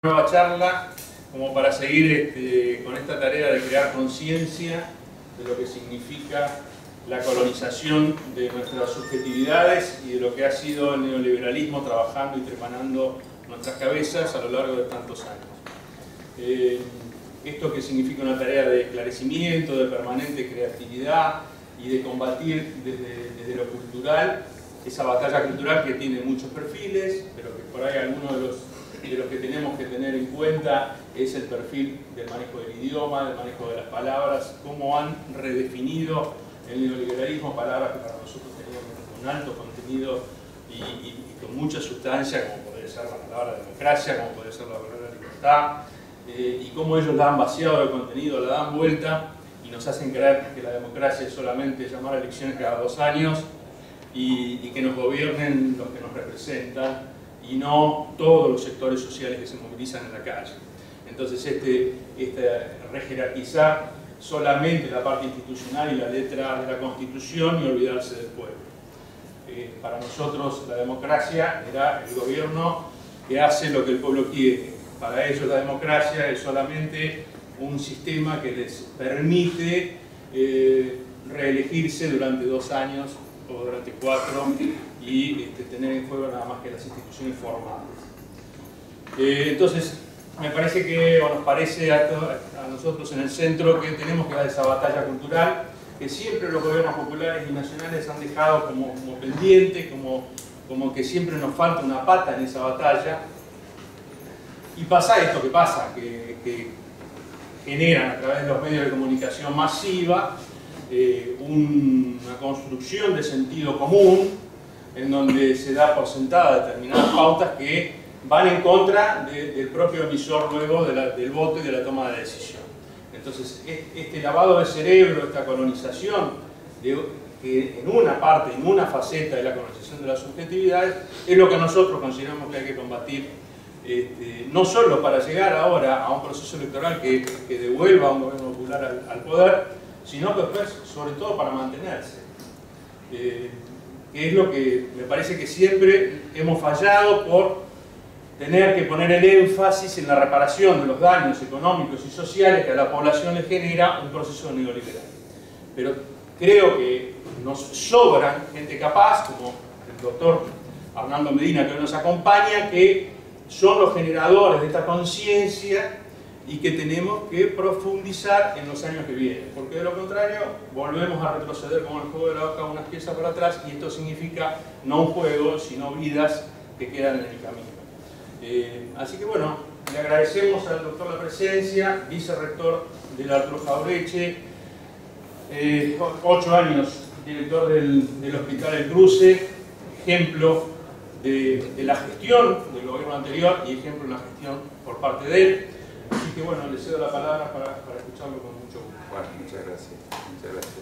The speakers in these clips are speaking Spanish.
Nueva charla como para seguir con esta tarea de crear conciencia de lo que significa la colonización de nuestras subjetividades y de lo que ha sido el neoliberalismo trabajando y trepanando nuestras cabezas a lo largo de tantos años. Esto que significa una tarea de esclarecimiento, de permanente creatividad y de combatir desde lo cultural, esa batalla cultural que tiene muchos perfiles, pero que por ahí algunos de los que tenemos que tener en cuenta es el perfil del manejo del idioma, del manejo de las palabras, cómo han redefinido el neoliberalismo palabras que para nosotros tenían un alto contenido y con mucha sustancia, como puede ser la palabra democracia, como puede ser la palabra libertad, y cómo ellos la han vaciado de contenido, la dan vuelta y nos hacen creer que la democracia es solamente llamar a elecciones cada 2 años y que nos gobiernen los que nos representan, y no todos los sectores sociales que se movilizan en la calle. Entonces, rejerarquizar solamente la parte institucional y la letra de la Constitución y olvidarse del pueblo. Para nosotros la democracia era el gobierno que hace lo que el pueblo quiere. Para ellos la democracia es solamente un sistema que les permite reelegirse durante 2 años o durante 4 y tener en juego nada más que las instituciones formales. Entonces, me parece que, o nos parece a nosotros en el centro, que tenemos que dar esa batalla cultural que siempre los gobiernos populares y nacionales han dejado como pendiente, como que siempre nos falta una pata en esa batalla. Y pasa esto que pasa, que generan a través de los medios de comunicación masiva una construcción de sentido común en donde se da por sentada determinadas pautas que van en contra del propio emisor luego del voto y de la toma de decisión. Entonces, este lavado de cerebro, esta colonización, que en una parte, en una faceta de la colonización de las subjetividades, es lo que nosotros consideramos que hay que combatir, no solo para llegar ahora a un proceso electoral que devuelva a un gobierno popular al poder, sino que después, sobre todo, para mantenerse. Que es lo que me parece que siempre hemos fallado por tener que poner el énfasis en la reparación de los daños económicos y sociales que a la población le genera un proceso neoliberal. Pero creo que nos sobran gente capaz, como el doctor Arnaldo Medina, que hoy nos acompaña, que son los generadores de esta conciencia y que tenemos que profundizar en los años que vienen, porque de lo contrario volvemos a retroceder como el juego de la oca unas piezas para atrás, y esto significa no un juego, sino vidas que quedan en el camino. Así que bueno, le agradecemos al doctor la presencia, vicerrector del Arturo Jaureche, 8 años director del Hospital El Cruce, ejemplo de la gestión del gobierno anterior y ejemplo de la gestión por parte de él. Así que bueno, le cedo la palabra para escucharlo con mucho gusto. Bueno, muchas gracias. Muchas gracias.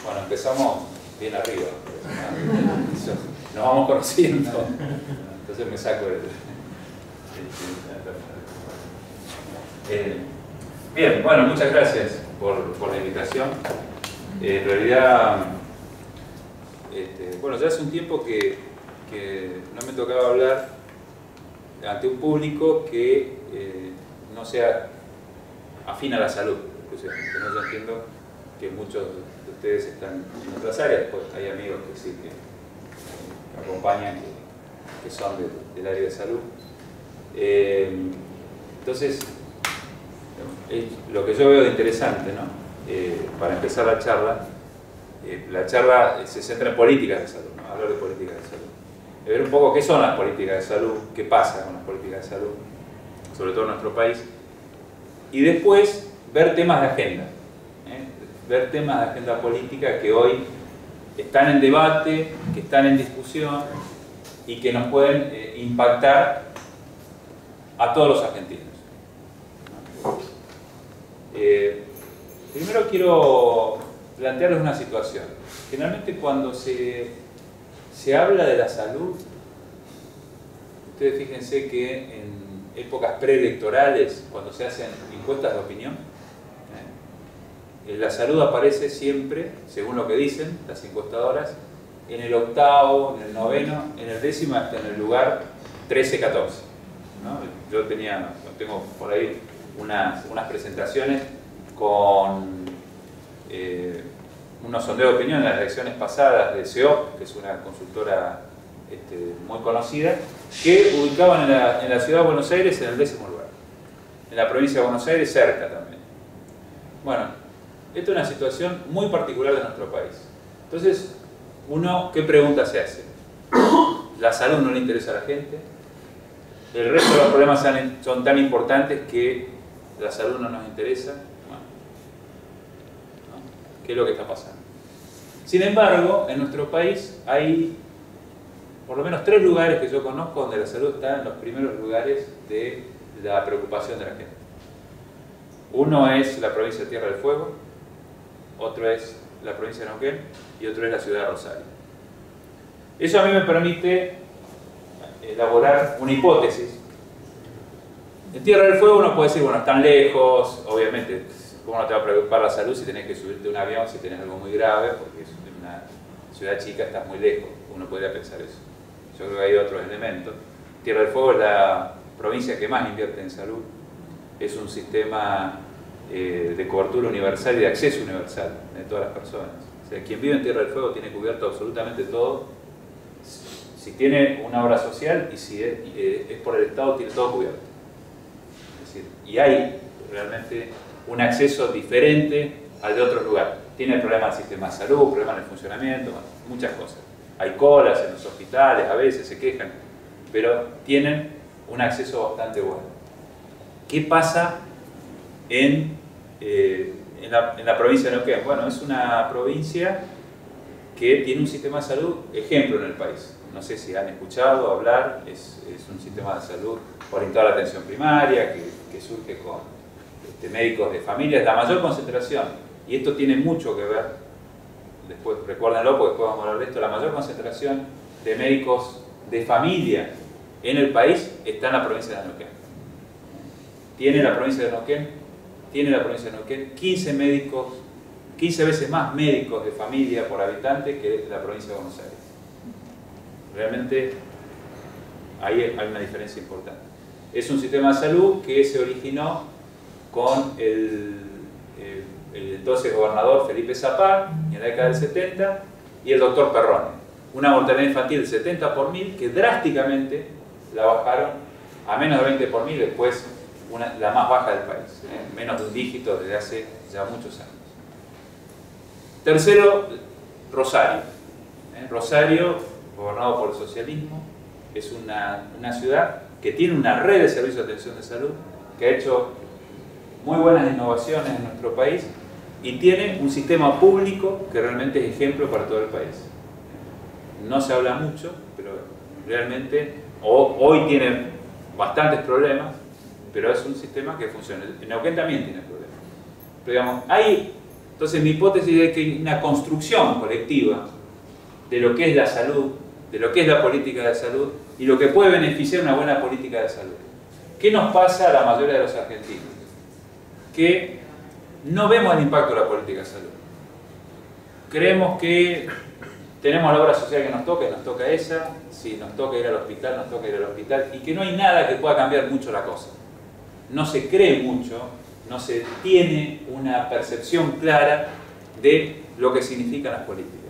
Bueno, empezamos bien arriba. Nos vamos conociendo. Entonces me saco bien, bueno, muchas gracias por la invitación. En realidad, bueno, ya hace un tiempo que no me tocaba hablar ante un público que no sea afín a la salud. Yo entiendo que muchos de ustedes están en otras áreas, pues hay amigos que sí, que acompañan, que son del área de salud. Entonces, lo que yo veo de interesante, ¿no? Para empezar la charla se centra en políticas de salud, ¿no? Hablar de políticas de salud. Ver un poco qué son las políticas de salud, qué pasa con las políticas de salud, sobre todo en nuestro país, y después ver temas de agenda, ver temas de agenda política que hoy están en debate, que están en discusión y que nos pueden impactar a todos los argentinos. Primero quiero plantearles una situación. Generalmente cuando se habla de la salud, ustedes fíjense que en épocas preelectorales, cuando se hacen encuestas de opinión, la salud aparece siempre, según lo que dicen las encuestadoras, en el octavo, en el noveno, en el décimo hasta en el lugar 13-14. ¿no? Yo tengo por ahí unas presentaciones con unos sondeos de opinión en las elecciones pasadas de CEOP, que es una consultora muy conocida, que ubicaban en la ciudad de Buenos Aires en el 10º lugar. En la provincia de Buenos Aires cerca también. Bueno, esta es una situación muy particular de nuestro país. Entonces, ¿qué pregunta se hace? ¿La salud no le interesa a la gente? ¿El resto de los problemas son tan importantes que la salud no nos interesa? Bueno, ¿no? ¿Qué es lo que está pasando? Sin embargo, en nuestro país hay por lo menos 3 lugares que yo conozco donde la salud está en los primeros lugares de la preocupación de la gente. Uno es la provincia de Tierra del Fuego, otro es la provincia de Neuquén y otro es la ciudad de Rosario. Eso a mí me permite elaborar una hipótesis. En Tierra del Fuego uno puede decir, bueno, están lejos, obviamente, ¿cómo no te va a preocupar la salud si tenés que subirte a un avión, si tenés algo muy grave? Porque es una ciudad chica, estás muy lejos, uno podría pensar eso. Yo creo que hay otros elementos. Tierra del Fuego es la provincia que más invierte en salud, es un sistema de cobertura universal y de acceso universal de todas las personas. O sea, quien vive en Tierra del Fuego tiene cubierto absolutamente todo. Si tiene una obra social y si es por el Estado, tiene todo cubierto. Es decir, y hay realmente un acceso diferente al de otros lugares. Tiene problemas del sistema de salud, problemas en el funcionamiento, muchas cosas. Hay colas en los hospitales, a veces se quejan, pero tienen un acceso bastante bueno. ¿Qué pasa en la provincia de Neuquén? Bueno, es una provincia que tiene un sistema de salud ejemplo en el país. No sé si han escuchado hablar, es un sistema de salud orientado a la atención primaria, que surge con médicos de familia, es la mayor concentración, y esto tiene mucho que ver, después recuérdenlo porque después vamos a hablar de esto, la mayor concentración de médicos de familia en el país está en la provincia de Neuquén. Tiene la provincia de Neuquén 15 veces más médicos de familia por habitante que la provincia de Buenos Aires. Realmente ahí hay una diferencia importante. Es un sistema de salud que se originó con el entonces gobernador Felipe Zapag en la década del 70 y el doctor Perrone. Una mortalidad infantil del 70 por 1000 que drásticamente la bajaron a menos de 20 por 1000, después la más baja del país, menos de un dígito desde hace ya muchos años. Tercero, Rosario. Rosario, gobernado por el socialismo, es una ciudad que tiene una red de servicios de atención de salud, que ha hecho muy buenas innovaciones en nuestro país y tiene un sistema público que realmente es ejemplo para todo el país. No se habla mucho, pero realmente hoy tiene bastantes problemas, pero es un sistema que funciona. En Neuquén también tiene problemas. Pero digamos, entonces mi hipótesis es que hay una construcción colectiva de lo que es la salud, de lo que es la política de salud y lo que puede beneficiar una buena política de salud. ¿Qué nos pasa a la mayoría de los argentinos? Que no vemos el impacto de la política de salud. Creemos que tenemos la obra social que nos toca esa, si nos toca ir al hospital, nos toca ir al hospital, y que no hay nada que pueda cambiar mucho la cosa. No se cree mucho, no se tiene una percepción clara de lo que significan las políticas.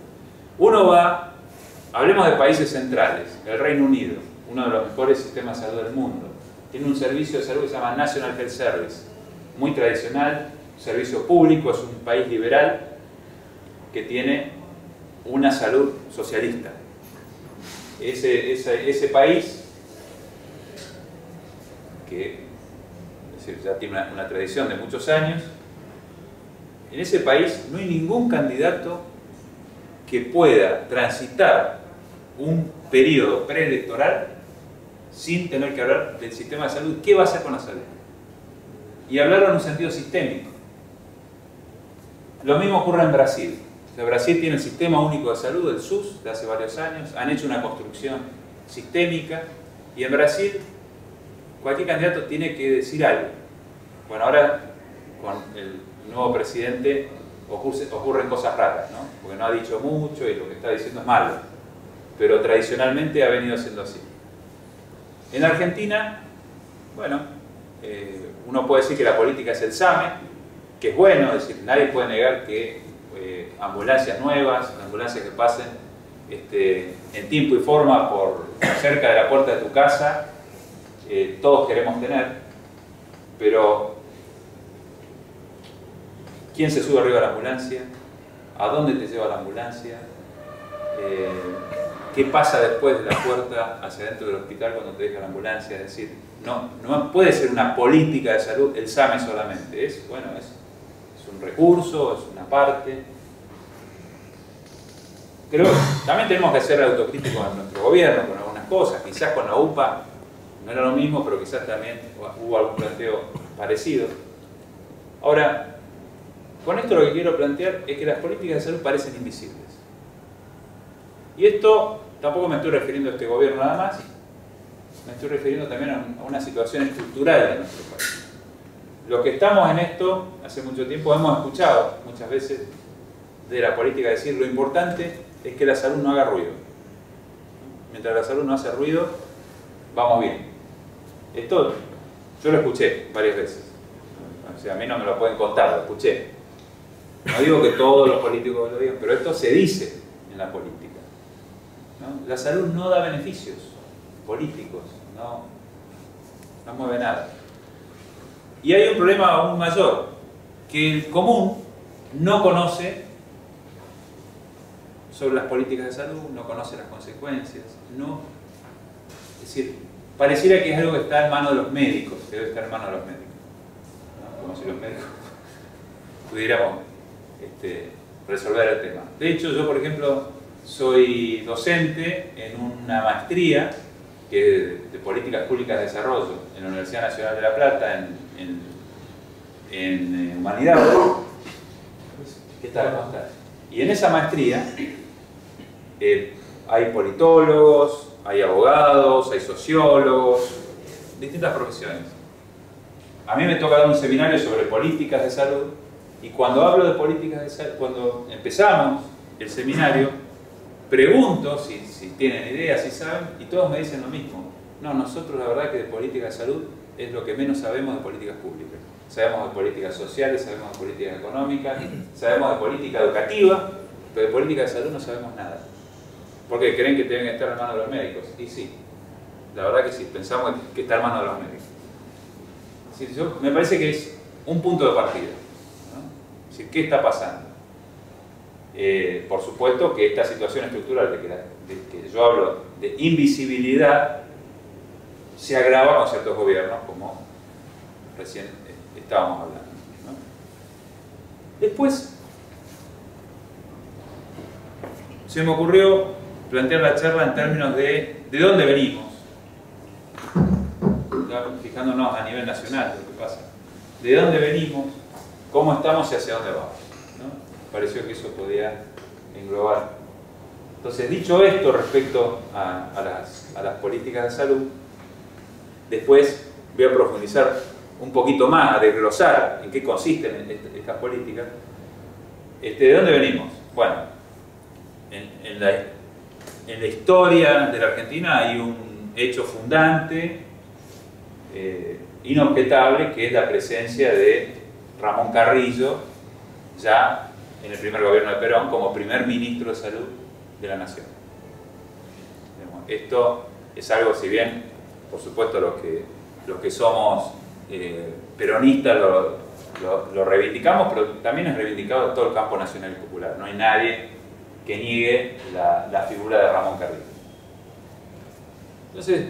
Hablemos de países centrales, el Reino Unido, uno de los mejores sistemas de salud del mundo, tiene un servicio de salud que se llama National Health Service, muy tradicional, servicio público, es un país liberal que tiene una salud socialista. Ese país, que es decir, ya tiene una tradición de muchos años, en ese país no hay ningún candidato que pueda transitar un periodo preelectoral sin tener que hablar del sistema de salud. ¿Qué va a hacer con la salud? Y hablarlo en un sentido sistémico. Lo mismo ocurre en Brasil. Brasil tiene el Sistema Único de Salud, el SUS, de hace varios años. Han hecho una construcción sistémica. Y en Brasil, cualquier candidato tiene que decir algo. Bueno, ahora con el nuevo presidente ocurren cosas raras, ¿no? Porque no ha dicho mucho y lo que está diciendo es malo. pero tradicionalmente ha venido siendo así. En Argentina, bueno, uno puede decir que la política es el SAME, que es bueno, es decir, nadie puede negar que ambulancias nuevas, ambulancias que pasen en tiempo y forma por cerca de la puerta de tu casa, todos queremos tener, pero ¿quién se sube arriba de la ambulancia? ¿A dónde te lleva la ambulancia? ¿Qué pasa después de la puerta hacia dentro del hospital cuando te deja la ambulancia? Es decir, no puede ser una política de salud el SAME solamente, es un recurso, es una parte. Creo que también tenemos que ser autocríticos en nuestro gobierno con algunas cosas, quizás con la UPA no era lo mismo, pero quizás también hubo algún planteo parecido. Ahora, con esto lo que quiero plantear es que las políticas de salud parecen invisibles. Y esto tampoco me estoy refiriendo a este gobierno nada más, me estoy refiriendo también a una situación estructural de nuestro país. Los que estamos en esto hace mucho tiempo hemos escuchado muchas veces de la política decir lo importante es que la salud no haga ruido. Mientras la salud no hace ruido, vamos bien. Esto yo lo escuché varias veces. O sea, a mí no me lo pueden contar, lo escuché. No digo que todos los políticos lo digan, pero esto se dice en la política, ¿no? La salud no da beneficios políticos, no mueve nada. Y hay un problema aún mayor, que el común no conoce sobre las políticas de salud, no conoce las consecuencias, es decir, pareciera que es algo que está en manos de los médicos, que debe estar en manos de los médicos, ¿no? Como si los médicos pudiéramos resolver el tema. De hecho, yo por ejemplo soy docente en una maestría de políticas públicas de desarrollo en la Universidad Nacional de La Plata, en Humanidades. ¿Qué tal? ¿Cómo estás? Y en esa maestría hay politólogos, hay abogados, hay sociólogos, distintas profesiones. A mí me toca dar un seminario sobre políticas de salud y cuando hablo de políticas de salud, cuando empezamos el seminario, pregunto si tienen ideas, si saben, y todos me dicen lo mismo. No, nosotros la verdad que de política de salud es lo que menos sabemos de políticas públicas. Sabemos de políticas sociales, sabemos de políticas económicas, sabemos de política educativa, pero de política de salud no sabemos nada. Porque creen que deben estar en manos de los médicos. Y sí, la verdad que sí, pensamos que está en manos de los médicos. Me parece que es un punto de partida, ¿no? Es decir, ¿qué está pasando? Por supuesto que esta situación estructural de que yo hablo de invisibilidad se agrava con ciertos gobiernos, como recién estábamos hablando, ¿no? Después se me ocurrió plantear la charla en términos de dónde venimos, ya fijándonos a nivel nacional lo que pasa, de dónde venimos, cómo estamos y hacia dónde vamos, ¿no? Pareció que eso podía englobar. Entonces, dicho esto respecto a las políticas de salud, después voy a profundizar un poquito más, a desglosar en qué consisten estas políticas. ¿De dónde venimos? Bueno, en la historia de la Argentina hay un hecho fundante, inobjetable, que es la presencia de Ramón Carrillo, ya en el primer gobierno de Perón, como primer ministro de salud de la nación. Esto es algo, si bien, por supuesto, los que somos peronistas lo reivindicamos, pero también es reivindicado en todo el campo nacional y popular. No hay nadie que niegue la figura de Ramón Carrillo. Entonces,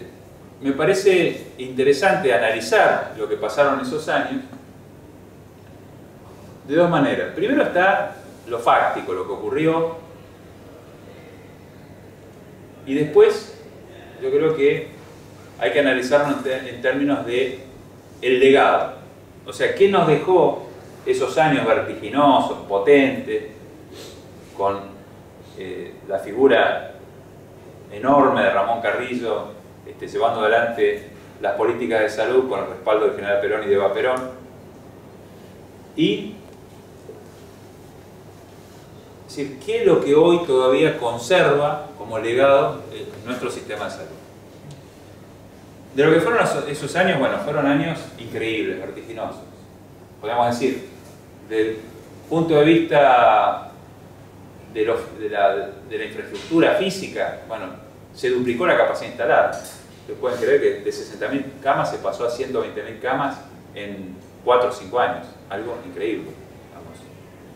me parece interesante analizar lo que pasaron esos años de dos maneras. Primero está lo fáctico, lo que ocurrió, y después yo creo que hay que analizarlo en términos de el legado. O sea, ¿qué nos dejó esos años vertiginosos, potentes, con la figura enorme de Ramón Carrillo llevando adelante las políticas de salud con el respaldo del general Perón y de Eva Perón? Y Es decir, ¿qué es lo que hoy todavía conserva como legado nuestro sistema de salud? De lo que fueron esos años, bueno, fueron años increíbles, vertiginosos. Podemos decir, desde el punto de vista de la infraestructura física, bueno, se duplicó la capacidad instalada. Ustedes pueden creer que de 60.000 camas se pasó a 120.000 camas en 4 o 5 años. Algo increíble.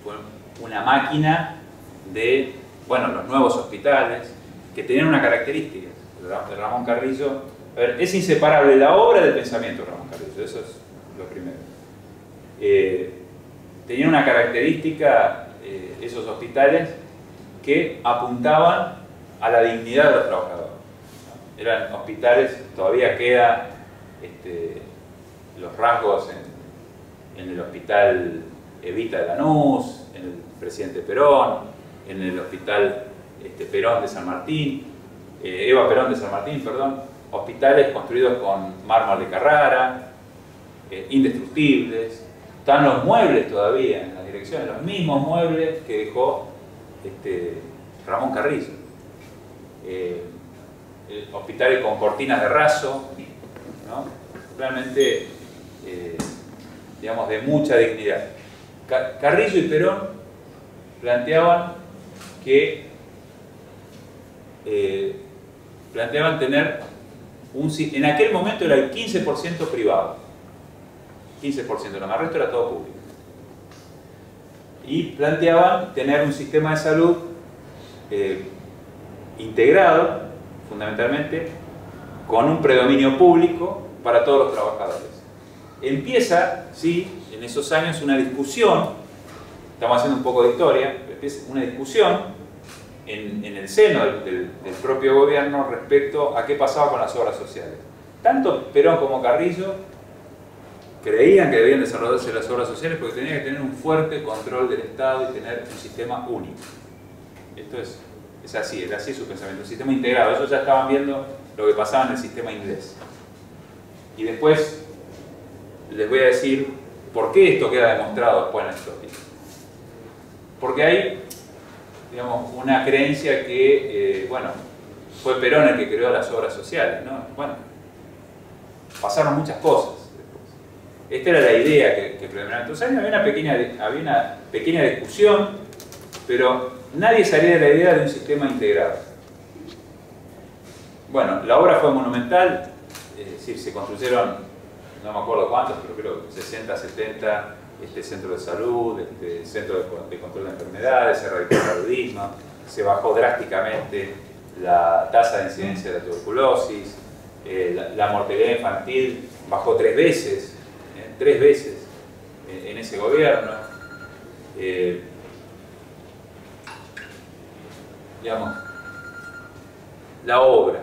Fue una máquina de, bueno, los nuevos hospitales, que tenían una característica. De Ramón Carrillo, a ver, es inseparable la obra del pensamiento de Ramón Carrillo, eso es lo primero. Tenían una característica, esos hospitales, que apuntaban a la dignidad de los trabajadores, ¿no? Eran hospitales, todavía queda los rasgos en el hospital Evita de Lanús, en el Presidente Perón, en el hospital Perón de San Martín, Eva Perón de San Martín, perdón, hospitales construidos con mármol de Carrara, indestructibles. Están los muebles todavía en las direcciones, los mismos muebles que dejó Ramón Carrillo. Hospitales con cortinas de raso, ¿no? Realmente, digamos, de mucha dignidad. Carrillo y Perón planteaban tener en aquel momento era el 15% privado, 15%, lo más resto era todo público. Y planteaban tener un sistema de salud integrado, fundamentalmente, con un predominio público para todos los trabajadores. Empieza, sí, en esos años una discusión, estamos haciendo un poco de historia, empieza una discusión en el seno del propio gobierno respecto a qué pasaba con las obras sociales. Tanto Perón como Carrillo creían que debían desarrollarse las obras sociales porque tenían que tener un fuerte control del Estado y tener un sistema único. Esto es así, era así su pensamiento, un sistema integrado. Ellos ya estaban viendo lo que pasaba en el sistema inglés. Y después les voy a decir por qué esto queda demostrado después en la historia. Porque hay, digamos, una creencia que, bueno, fue Perón el que creó las obras sociales, ¿no? Bueno, pasaron muchas cosas. Esta era la idea que predominaba. Entonces había una pequeña discusión, pero nadie salía de la idea de un sistema integrado. Bueno, la obra fue monumental, es decir, se construyeron, no me acuerdo cuántos, pero creo 60, 70 centros de salud, centro de control de enfermedades, se erradicó el paludismo, se bajó drásticamente la tasa de incidencia de la tuberculosis, la mortalidad infantil bajó 3 veces en ese gobierno. Digamos, la obra,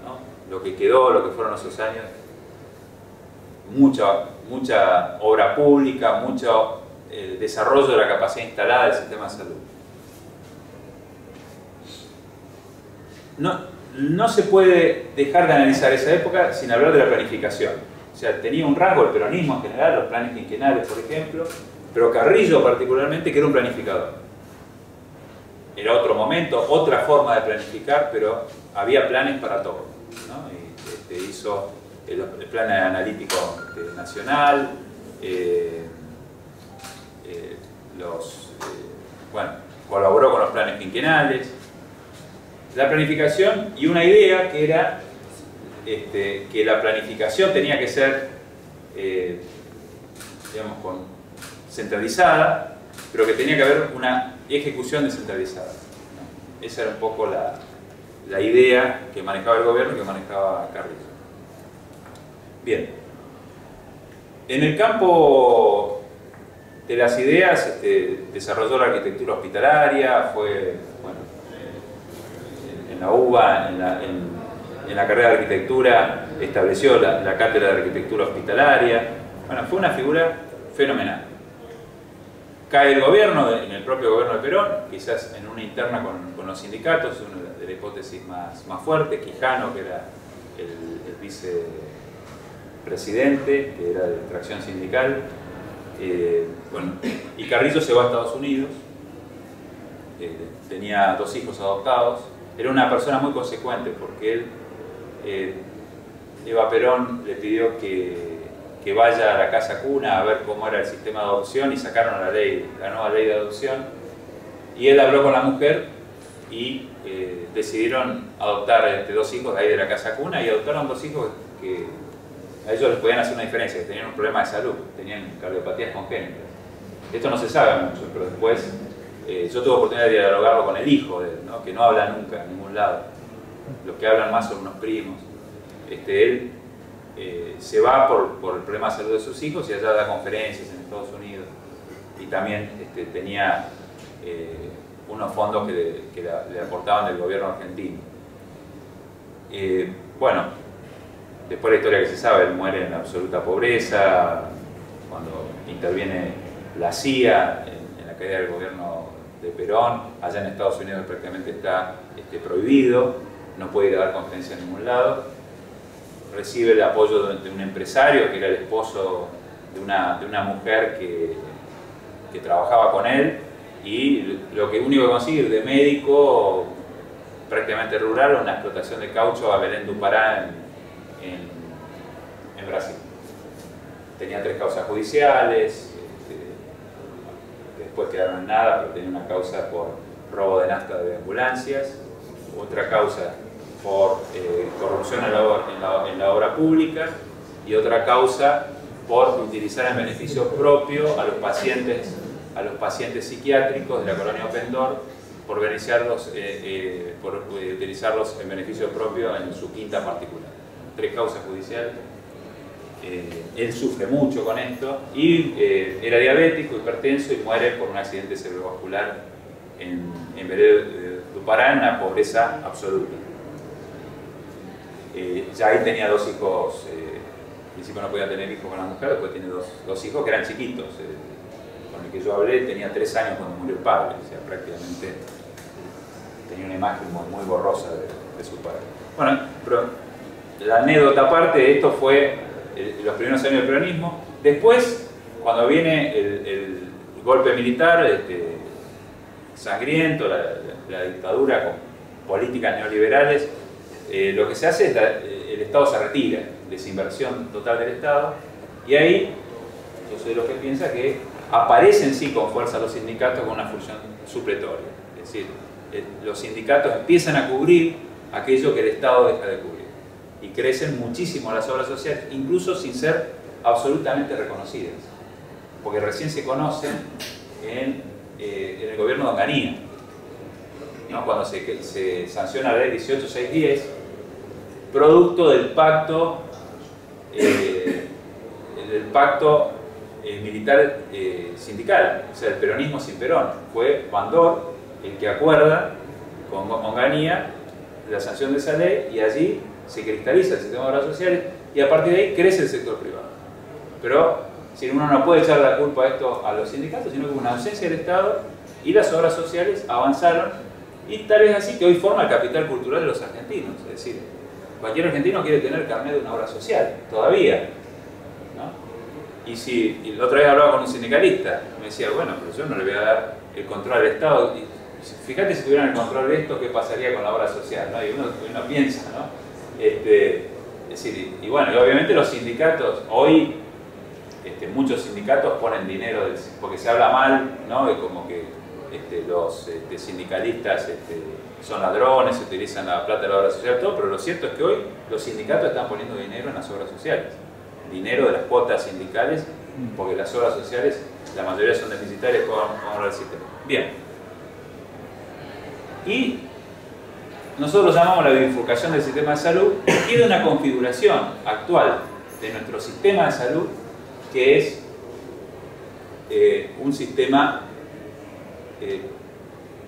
¿no? Lo que quedó, lo que fueron esos años, mucha obra pública, mucho desarrollo de la capacidad instalada del sistema de salud. No se puede dejar de analizar esa época sin hablar de la planificación. O sea, tenía un rasgo el peronismo en general, los planes quinquenales, por ejemplo, pero Carrillo particularmente, que era un planificador. Era otro momento, otra forma de planificar, pero había planes para todo, ¿no? Y, hizo el plan analítico nacional, bueno, colaboró con los planes quinquenales. La planificación y una idea que era que la planificación tenía que ser, digamos, centralizada, pero que tenía que haber una ejecución descentralizada, ¿no? Esa era un poco la idea que manejaba el gobierno y que manejaba Carrillo. Bien. En el campo de las ideas, desarrolló la arquitectura hospitalaria, fue, bueno, en la UBA, en la carrera de arquitectura, estableció la cátedra de arquitectura hospitalaria. Bueno, fue una figura fenomenal. Cae el gobierno, en el propio gobierno de Perón, quizás en una interna con los sindicatos, una de la hipótesis más fuerte, Quijano, que era el vicepresidente, que era de tracción sindical, bueno, y Carrillo se va a Estados Unidos, tenía 2 hijos adoptados. Era una persona muy consecuente porque él, Eva Perón le pidió que vaya a la casa cuna a ver cómo era el sistema de adopción y sacaron la nueva ley de adopción. Y él habló con la mujer y decidieron adoptar 2 hijos de ahí de la casa cuna, y adoptaron 2 hijos que a ellos les podían hacer una diferencia, que tenían un problema de salud, tenían cardiopatías congénitas. Esto no se sabe mucho, pero después yo tuve oportunidad de dialogarlo con el hijo de él, ¿no? Que no habla nunca en ningún lado. Los que hablan más son unos primos. Él se va por el problema de salud de sus hijos y allá da conferencias en Estados Unidos. Y también tenía unos fondos que le aportaban del gobierno argentino. Bueno, después la historia que se sabe, él muere en absoluta pobreza, cuando interviene la CIA en la caída del gobierno de Perón. Allá en Estados Unidos prácticamente está prohibido, no puede ir a dar conferencia en ningún lado. Recibe el apoyo de un empresario que era el esposo de una mujer que trabajaba con él, y lo único que consigue de médico prácticamente rural, una explotación de caucho a Belén do Pará en Brasil. Tenía 3 causas judiciales, después quedaron en nada, pero tenía una causa por robo de nafta de ambulancias, otra causa por corrupción en la obra pública, y otra causa por utilizar en beneficio propio a los pacientes psiquiátricos de la colonia Open Door, por utilizarlos en beneficio propio en su quinta particular. 3 causas judiciales. Él sufre mucho con esto y era diabético, hipertenso, y muere por un accidente cerebrovascular en Belén do Pará, en una pobreza absoluta. Ya ahí tenía 2 hijos, al principio no podía tener hijos con la mujer, después tiene dos hijos que eran chiquitos. Con el que yo hablé tenía 3 años cuando murió el padre, o sea, prácticamente tenía una imagen muy borrosa de su padre. Bueno, pero la anécdota aparte, esto fue los primeros años del peronismo. Después, cuando viene el golpe militar, sangriento, la dictadura con políticas neoliberales, lo que se hace es el Estado se retira, desinversión total del Estado, y ahí yo soy de los que piensa que aparecen sí con fuerza los sindicatos con una función supletoria. Es decir, los sindicatos empiezan a cubrir aquello que el Estado deja de cubrir, y crecen muchísimo las obras sociales, incluso sin ser absolutamente reconocidas, porque recién se conocen en el gobierno de Onganía, ¿no? Cuando se sanciona la ley 18610, producto del pacto militar sindical, o sea, el peronismo sin Perón. Fue Bandor el que acuerda con Onganía la sanción de esa ley, y allí se cristaliza el sistema de obras sociales, y a partir de ahí crece el sector privado. Pero si uno no puede echar la culpa a esto a los sindicatos, sino que hubo una ausencia del Estado y las obras sociales avanzaron, y tal es así que hoy forma el capital cultural de los argentinos. Es decir, cualquier argentino quiere tener carnet de una obra social, todavía, ¿no? Y la otra vez hablaba con un sindicalista, me decía, bueno, pero yo no le voy a dar el control al Estado. Y fíjate, si tuvieran el control de esto, ¿qué pasaría con la obra social? ¿No? Y uno piensa, ¿no? Es decir, y bueno, y obviamente los sindicatos, hoy muchos sindicatos ponen dinero, porque se habla mal, ¿no? De como que los sindicalistas son ladrones, utilizan la plata de la obra social, todo, pero lo cierto es que hoy los sindicatos están poniendo dinero en las obras sociales, dinero de las cuotas sindicales, porque las obras sociales, la mayoría son deficitarias con el sistema. Bien. Y nosotros llamamos la bifurcación del sistema de salud, y de una configuración actual de nuestro sistema de salud, que es un sistema,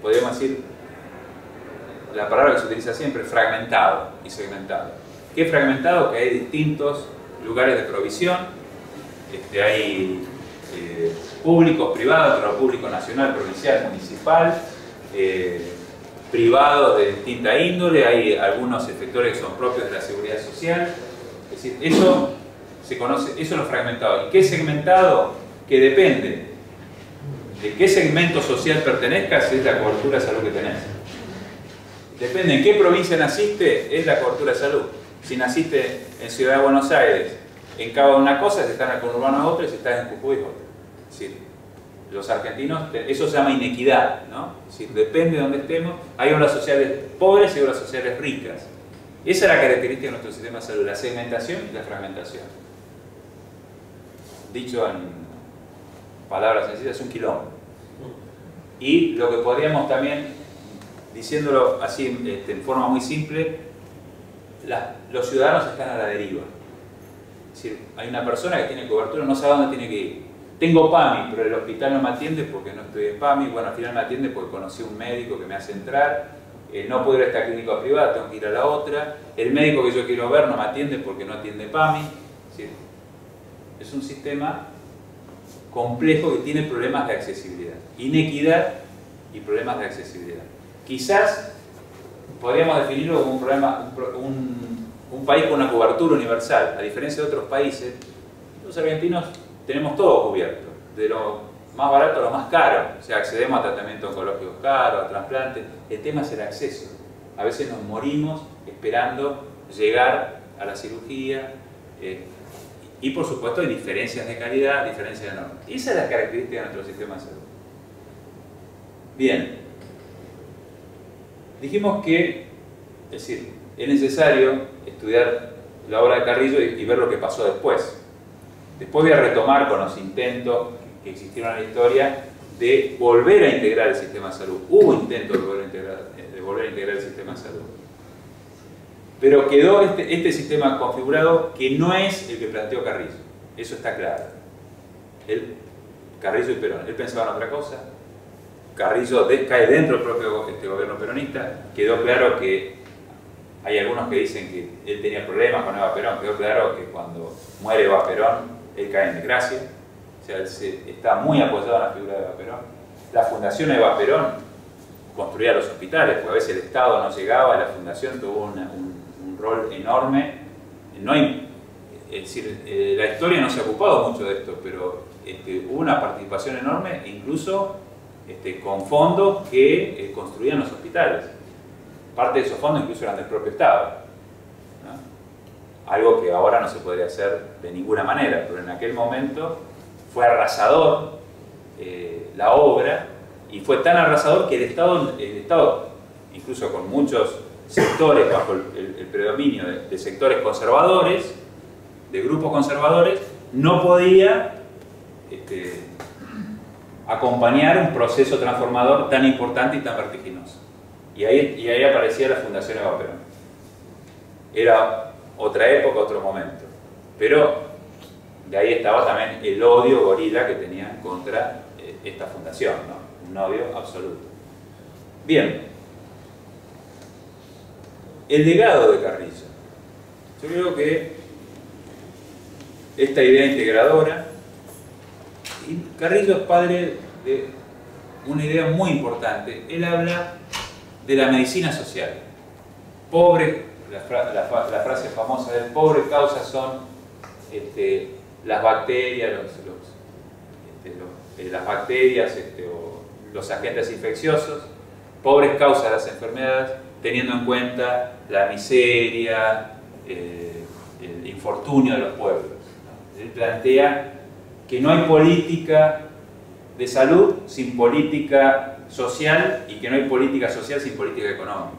podríamos decir, la palabra que se utiliza siempre, fragmentado y segmentado. ¿Qué es fragmentado? Que hay distintos lugares de provisión, hay públicos, privados, pero público nacional, provincial, municipal, privados de distinta índole, hay algunos efectores que son propios de la seguridad social. Es decir, eso se conoce, eso es lo fragmentado. ¿Y qué es segmentado? Que depende de qué segmento social pertenezcas es la cobertura de salud que tenés. Depende en qué provincia naciste, es la cobertura de salud. Si naciste en Ciudad de Buenos Aires, en Cabo de una cosa, si estás en el conurbano otra, y si estás en Jujuy otra. Es decir, los argentinos, eso se llama inequidad, ¿no? Es decir, depende de donde estemos, hay obras sociales pobres y obras sociales ricas. Esa es la característica de nuestro sistema de salud, la segmentación y la fragmentación. Dicho en palabras sencillas, es un quilombo. Y lo que podríamos también, diciéndolo así en forma muy simple, los ciudadanos están a la deriva. Es decir, hay una persona que tiene cobertura, no sabe dónde tiene que ir. Tengo PAMI, pero el hospital no me atiende porque no estoy en PAMI. Bueno, al final me atiende porque conocí un médico que me hace entrar. No puedo ir a esta clínica privada, tengo que ir a la otra. El médico que yo quiero ver no me atiende porque no atiende PAMI. Es decir, es un sistema complejo que tiene problemas de accesibilidad, inequidad y problemas de accesibilidad. Quizás podríamos definirlo como un problema, un país con una cobertura universal. A diferencia de otros países, los argentinos tenemos todo cubierto, de lo más barato a lo más caro. O sea, accedemos a tratamientos oncológicos caros, a trasplantes. El tema es el acceso. A veces nos morimos esperando llegar a la cirugía. Y por supuesto hay diferencias de calidad, diferencias enormes. Esa es la característica de nuestro sistema de salud. Bien. Dijimos que, es decir, es necesario estudiar la obra de Carrillo y ver lo que pasó después. Después voy a retomar con los intentos que existieron en la historia de volver a integrar el sistema de salud. Hubo intentos de volver a integrar el sistema de salud. Pero quedó este sistema configurado que no es el que planteó Carrillo. Eso está claro. Carrillo y Perón. Él pensaba en otra cosa. Carrillo cae dentro del propio gobierno peronista. Quedó claro que hay algunos que dicen que él tenía problemas con Eva Perón. Quedó claro que cuando muere Eva Perón, él cae en desgracia. O sea, él está muy apoyado en la figura de Eva Perón. La Fundación Eva Perón construía los hospitales, porque a veces el Estado no llegaba, la Fundación tuvo un rol enorme. Es decir, la historia no se ha ocupado mucho de esto, pero hubo una participación enorme, incluso con fondos que construían los hospitales. Parte de esos fondos incluso eran del propio Estado, ¿no? Algo que ahora no se podría hacer de ninguna manera, pero en aquel momento fue arrasador la obra, y fue tan arrasador que el Estado, incluso con muchos sectores, bajo el predominio de sectores conservadores, de grupos conservadores, no podía acompañar un proceso transformador tan importante y tan vertiginoso. Y ahí aparecía la Fundación Eva Perón. Era otra época, otro momento. Pero de ahí estaba también el odio gorila que tenían contra esta fundación, ¿no? Un odio absoluto. Bien. El legado de Carrillo. Yo creo que esta idea integradora, y Carrillo es padre de una idea muy importante. Él habla de la medicina social. Pobre, la frase famosa del pobre causa son las bacterias, las bacterias o los agentes infecciosos, pobres causas de las enfermedades, teniendo en cuenta la miseria, el infortunio de los pueblos, ¿no? Él plantea que no hay política de salud sin política social y que no hay política social sin política económica.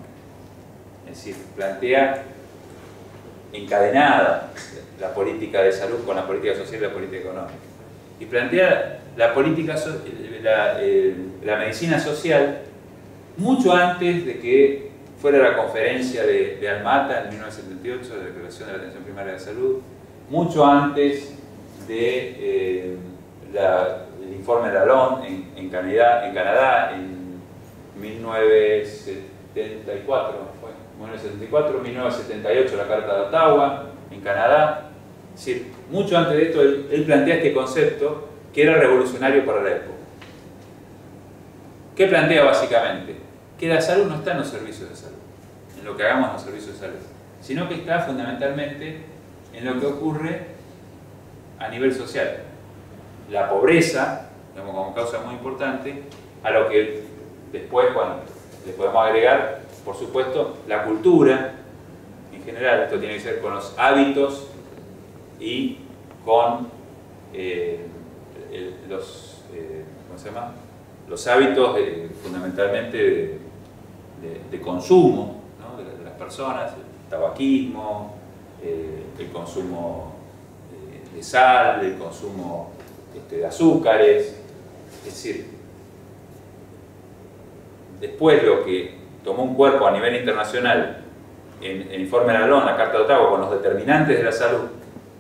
Es decir, plantea encadenada la política de salud con la política social y la política económica. Y plantea la política, la medicina social mucho antes de que fuera la conferencia de Almata en 1978, de la Declaración de la Atención Primaria de Salud, mucho antes de el informe de Lalonde en Canadá en 1974, fue 1974, 1978 la Carta de Ottawa en Canadá. Es decir, mucho antes de esto él plantea este concepto que era revolucionario para la época. ¿Qué plantea básicamente? Que la salud no está en los servicios de salud, en lo que hagamos en los servicios de salud, sino que está fundamentalmente en lo que ocurre a nivel social. La pobreza, vemos como causa muy importante, a lo que después, bueno, le podemos agregar, por supuesto, la cultura en general. Esto tiene que ver con los hábitos y con ¿cómo se llama? Los hábitos fundamentalmente de consumo, ¿no? de las personas, el tabaquismo, el consumo de sal, el consumo de azúcares. Es decir, después lo que tomó un cuerpo a nivel internacional en el informe de la Carta de Ottawa, con los determinantes de la salud,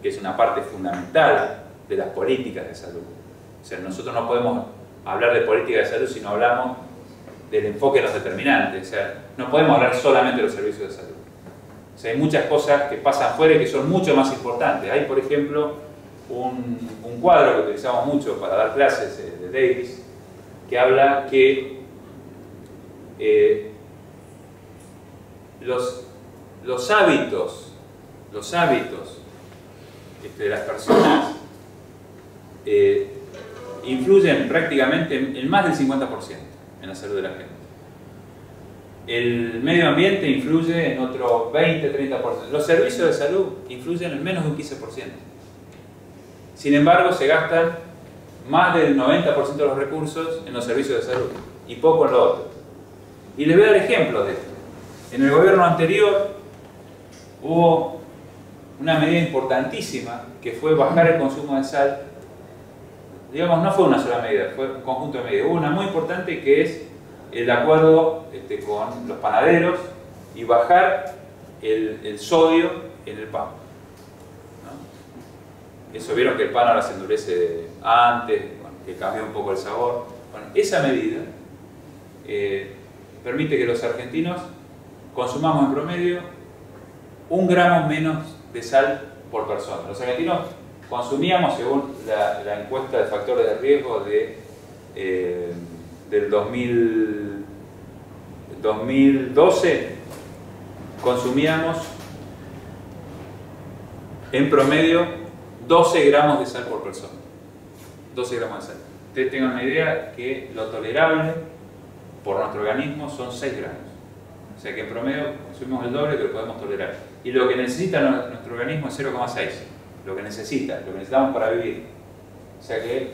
que es una parte fundamental de las políticas de salud. O sea, nosotros no podemos hablar de política de salud si no hablamos del enfoque en los determinantes. O sea, no podemos hablar solamente de los servicios de salud. O sea, hay muchas cosas que pasan fuera y que son mucho más importantes. Hay, por ejemplo, un cuadro que utilizamos mucho para dar clases de Davis, que habla que los hábitos de las personas influyen prácticamente en más del 50% en la salud de la gente. El medio ambiente influye en otro 20-30%. Los servicios de salud influyen en menos de un 15%. Sin embargo, se gastan más del 90% de los recursos en los servicios de salud y poco en lo otro. Y les voy a dar ejemplos de esto. En el gobierno anterior hubo una medida importantísima que fue bajar el consumo de sal. Digamos, no fue una sola medida, fue un conjunto de medidas. Hubo una muy importante que es el acuerdo con los panaderos y bajar el sodio en el pan, ¿no? Eso vieron que el pan ahora se endurece antes, bueno, que cambió un poco el sabor. Bueno, esa medida permite que los argentinos consumamos en promedio 1 gramo menos de sal por persona. Los argentinos consumíamos, según la encuesta de factores de riesgo del 2012, consumíamos en promedio 12 gramos de sal por persona. 12 gramos de sal. Ustedes tengan una idea que lo tolerable por nuestro organismo son 6 gramos. O sea que en promedio consumimos el doble que lo podemos tolerar. Y lo que necesita nuestro organismo es 0,6. Lo que necesitamos para vivir. O sea que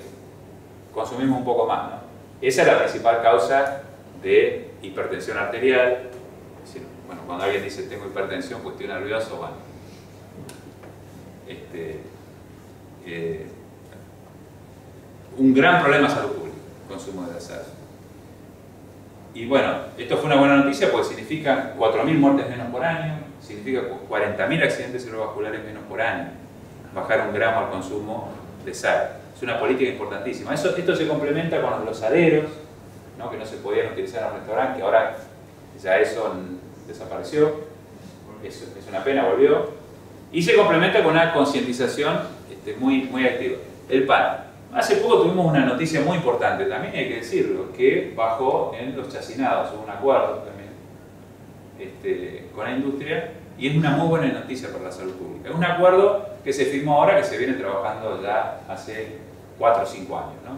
consumimos un poco más, ¿no? Esa es la principal causa de hipertensión arterial. Es decir, bueno, cuando alguien dice tengo hipertensión, pues estoy nervioso, bueno. Un gran problema de salud pública, el consumo de la sal. Y bueno, esto fue una buena noticia porque significa 4.000 muertes menos por año, significa 40.000 accidentes cerebrovasculares menos por año, bajar 1 gramo al consumo de sal. Es una política importantísima. Esto se complementa con los glosaderos, ¿no? Que no se podían utilizar en los restaurantes, que ahora ya eso desapareció. Es una pena, volvió. Y se complementa con una concientización muy activa. El pan. Hace poco tuvimos una noticia muy importante, también hay que decirlo, que bajó en los chacinados. Hubo un acuerdo también con la industria y es una muy buena noticia para la salud pública. Es un acuerdo que se firmó ahora, que se viene trabajando ya hace 4 o 5 años, ¿no?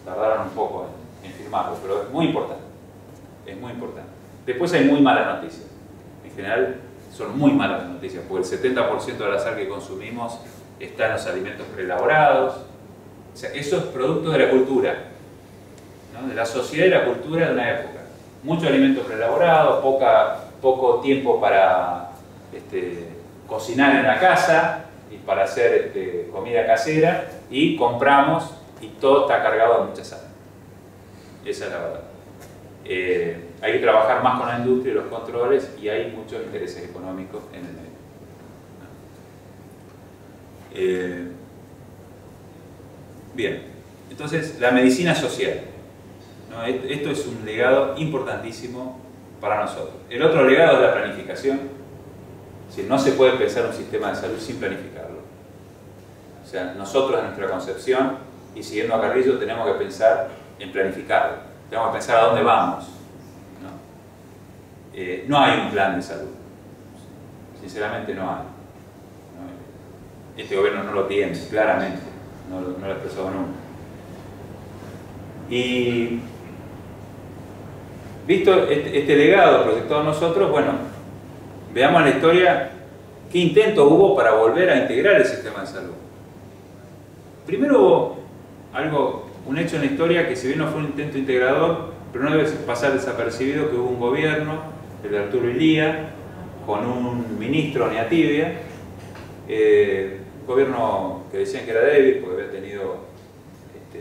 Tardaron un poco en firmarlo, pero es muy importante. Es muy importante. Después hay muy malas noticias. En general son muy malas las noticias, porque el 70% de la sal que consumimos está en los alimentos preelaborados. O sea, eso es producto de la cultura, ¿no? De la sociedad y la cultura de una época. Mucho alimento preelaborado, poco tiempo para cocinar en la casa y para hacer comida casera, y compramos y todo está cargado de mucha sal. Esa es la verdad. Hay que trabajar más con la industria y los controles, y hay muchos intereses económicos en el medio. Bien, entonces la medicina social, ¿no? Esto es un legado importantísimo para nosotros. El otro legado es la planificación. Es decir, no se puede pensar un sistema de salud sin planificarlo. O sea, nosotros en nuestra concepción, y siguiendo a Carrillo, tenemos que pensar en planificarlo. Tenemos que pensar a dónde vamos, ¿no? No hay un plan de salud. Sinceramente no hay, ¿no? Este gobierno no lo tiene, claramente. No lo he expresado nunca. Y visto este legado proyectado a nosotros, bueno, veamos en la historia qué intentos hubo para volver a integrar el sistema de salud. Primero hubo un hecho en la historia que si bien no fue un intento integrador, pero no debe pasar desapercibido, que hubo un gobierno, el de Arturo Illia, con un ministro, Oñatibia, un gobierno que decían que era débil porque había tenido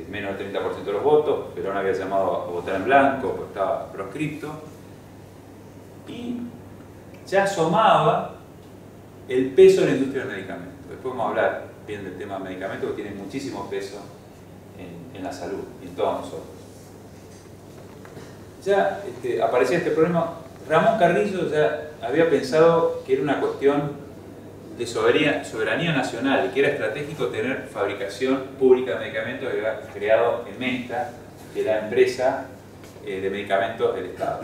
menos del 30% de los votos, Perón había llamado a votar en blanco porque estaba proscripto, y ya asomaba el peso de la industria del medicamento. Después vamos a hablar bien del tema del medicamento, que tiene muchísimo peso en la salud y en todos nosotros. Ya aparecía este problema. Ramón Carrillo ya había pensado que era una cuestión de soberanía nacional y que era estratégico tener fabricación pública de medicamentos, que había creado en Mesta, que era la empresa de medicamentos del Estado.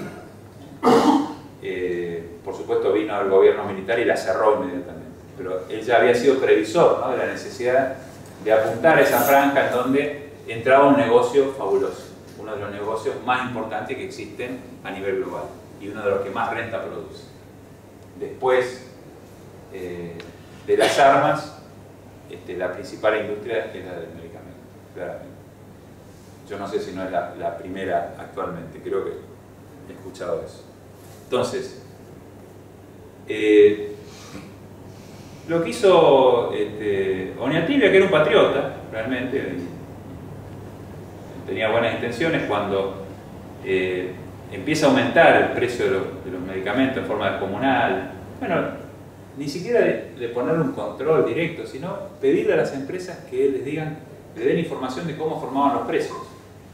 Por supuesto vino el gobierno militar y la cerró inmediatamente, pero él ya había sido previsor, ¿no?, de la necesidad de apuntar a esa franja en donde entraba un negocio fabuloso, uno de los negocios más importantes que existen a nivel global y uno de los que más renta produce. Después de las armas, la principal industria es la del medicamento, claramente. Yo no sé si no es la primera actualmente, creo que he escuchado eso. Entonces, lo que hizo Oñatibia, que era un patriota, realmente, tenía buenas intenciones, cuando empieza a aumentar el precio de los medicamentos en forma descomunal, bueno, ni siquiera de poner un control directo, sino pedirle a las empresas que les digan, le den información de cómo formaban los precios.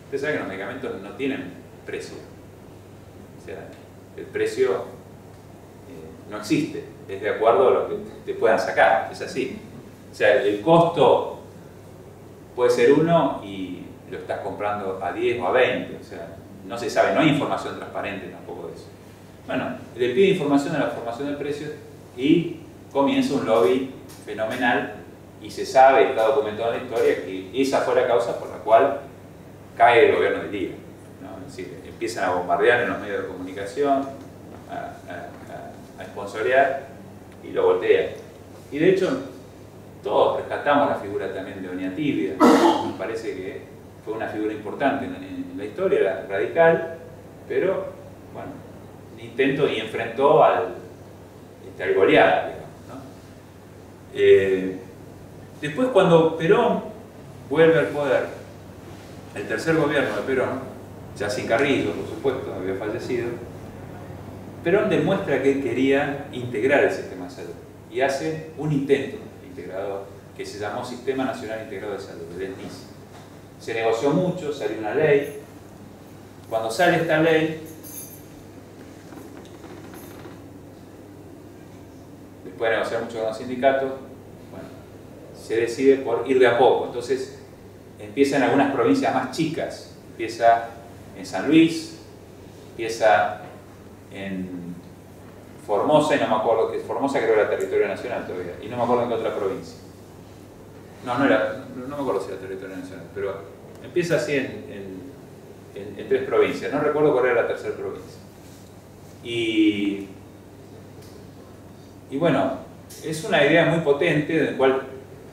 Ustedes saben que los medicamentos no tienen precio. O sea, el precio no existe, es de acuerdo a lo que te puedan sacar, es así. O sea, el costo puede ser 1 y lo estás comprando a 10 o a 20, o sea, no se sabe, no hay información transparente tampoco de eso. Bueno, le pide información de la formación del precio y comienza un lobby fenomenal y se sabe, está documentado en la historia, que esa fue la causa por la cual cae el gobierno de Illia, ¿no? Es decir, empiezan a bombardear en los medios de comunicación, a sponsorear y lo voltean. Y de hecho, todos rescatamos la figura también de Oñatibia, me parece que fue una figura importante en la historia, era radical, pero bueno, intentó y enfrentó al Goliat, digamos, ¿no? Después, cuando Perón vuelve al poder, el tercer gobierno de Perón, ya sin Carrillo, por supuesto, había fallecido, Perón demuestra que él quería integrar el sistema de salud y hace un intento integrador que se llamó Sistema Nacional Integrado de Salud, el SNIS. Se negoció mucho, salió una ley. Cuando sale esta ley, después de negociar mucho con los sindicatos, bueno, se decide por ir de a poco. Entonces empieza en algunas provincias más chicas, empieza en San Luis, empieza en Formosa, y no me acuerdo que Formosa creo que era territorio nacional todavía, y no me acuerdo en qué otra provincia. No me acuerdo si era territorio nacional, pero empieza así en 3 provincias, no recuerdo cuál era la tercera provincia. Y bueno, es una idea muy potente de la cual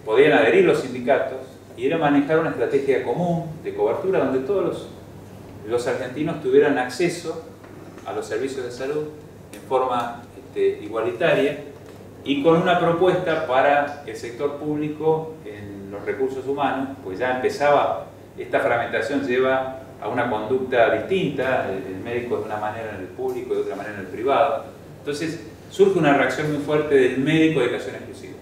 podían adherir los sindicatos y era manejar una estrategia común de cobertura donde todos los argentinos tuvieran acceso a los servicios de salud en forma igualitaria y con una propuesta para el sector público en los recursos humanos, pues ya empezaba, esta fragmentación lleva a una conducta distinta, el médico de una manera en el público y de otra manera en el privado. Entonces surge una reacción muy fuerte del médico de dedicación exclusiva,